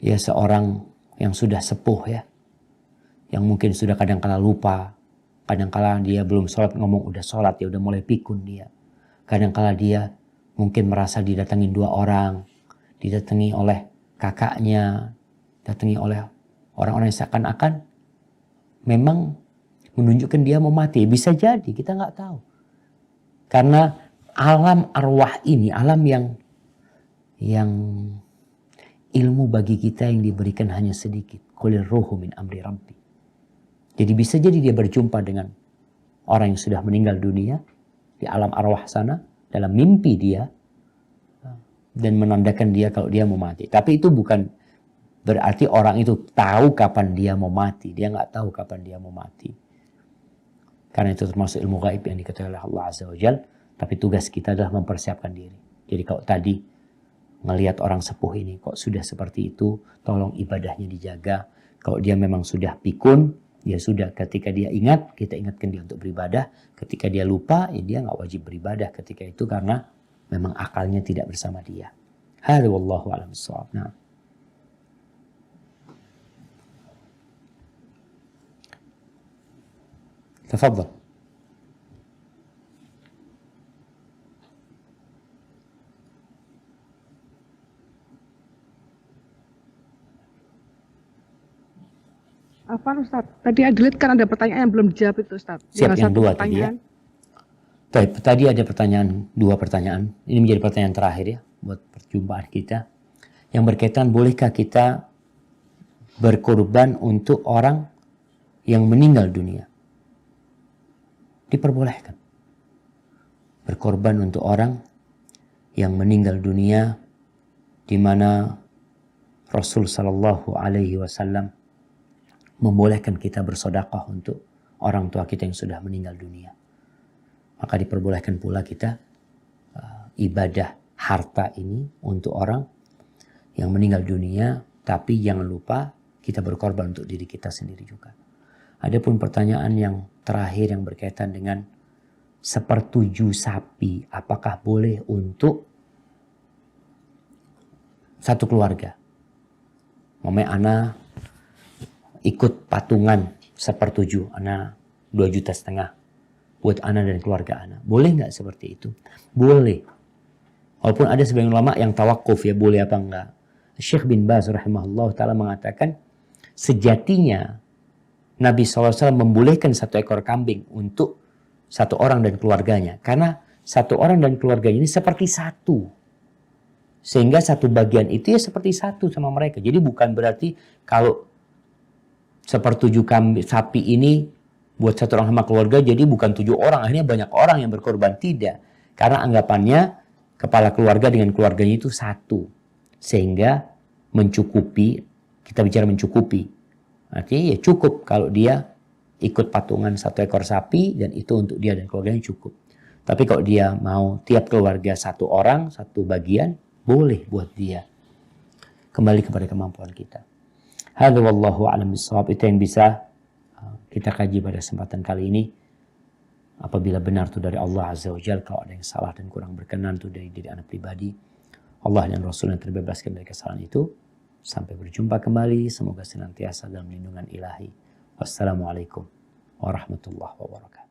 ya seorang yang sudah sepuh ya, yang mungkin sudah kadang-kala lupa, kadang-kala dia belum sholat ngomong udah sholat ya, udah mulai pikun dia. Kadang-kala dia mungkin merasa didatangi 2 orang, didatangi oleh kakaknya, didatangi oleh orang-orang yang seakan-akan memang menunjukkan dia mau mati. Bisa jadi, kita nggak tahu. Karena alam arwah ini, alam yang ilmu bagi kita yang diberikan hanya sedikit. Qulir ruhu min amri rabbi. Jadi bisa jadi dia berjumpa dengan orang yang sudah meninggal dunia di alam arwah sana, dalam mimpi dia, dan menandakan dia kalau dia mau mati. Tapi itu bukan berarti orang itu tahu kapan dia mau mati. Dia nggak tahu kapan dia mau mati. Karena itu termasuk ilmu gaib yang diketahui oleh Allah Azza wa Jalla. Tapi tugas kita adalah mempersiapkan diri. Jadi kalau tadi ngelihat orang sepuh ini kok sudah seperti itu, tolong ibadahnya dijaga. Kalau dia memang sudah pikun, ya sudah, ketika dia ingat, kita ingatkan dia untuk beribadah. Ketika dia lupa, ya dia nggak wajib beribadah ketika itu karena memang akalnya tidak bersama dia. Hadza wallahu a'lam bissawab. Nah. Tafadhal. Apa Ustaz? Tadi Adlit kan ada pertanyaan yang belum dijawab itu Ustaz. Siap, yang 2 tadi ya. Tadi ada pertanyaan, 2 pertanyaan. Ini menjadi pertanyaan terakhir ya buat perjumpaan kita. Yang berkaitan, bolehkah kita berkorban untuk orang yang meninggal dunia? Diperbolehkan. Berkorban untuk orang yang meninggal dunia, di mana Rasul Sallallahu Alaihi Wasallam membolehkan kita bersedekah untuk orang tua kita yang sudah meninggal dunia. Maka diperbolehkan pula kita ibadah harta ini untuk orang yang meninggal dunia, tapi jangan lupa kita berkorban untuk diri kita sendiri juga. Adapun pertanyaan yang terakhir yang berkaitan dengan 1/7 sapi, apakah boleh untuk satu keluarga? Mamanya ana ikut patungan 1/7, ana 2,5 juta buat ana dan keluarga ana. Boleh nggak seperti itu? Boleh. Walaupun ada sebagian ulama yang tawakuf ya, boleh apa enggak. Syekh bin Baz rahimahullah ta'ala mengatakan sejatinya Nabi SAW membolehkan 1 ekor kambing untuk 1 orang dan keluarganya. Karena 1 orang dan keluarganya ini seperti satu. Sehingga 1 bagian itu ya seperti satu sama mereka. Jadi bukan berarti kalau 1/7 kambing sapi ini buat 1 orang sama keluarga, jadi bukan 7 orang. Akhirnya banyak orang yang berkorban. Tidak. Karena anggapannya kepala keluarga dengan keluarganya itu satu. Sehingga mencukupi, kita bicara mencukupi. Artinya ya cukup kalau dia ikut patungan 1 ekor sapi dan itu untuk dia dan keluarganya cukup. Tapi kalau dia mau tiap keluarga 1 orang, 1 bagian, boleh buat dia. Kembali kepada kemampuan kita. Hadza wallahu a'lam bissawab. Itu yang bisa kita kaji pada kesempatan kali ini. Apabila benar itu dari Allah Azza wa Jalla, kalau ada yang salah dan kurang berkenan itu dari diri anak pribadi, Allah dan Rasul yang terbebaskan dari kesalahan itu. Sampai berjumpa kembali. Semoga senantiasa dalam lindungan ilahi. Wassalamualaikum warahmatullahi wabarakatuh.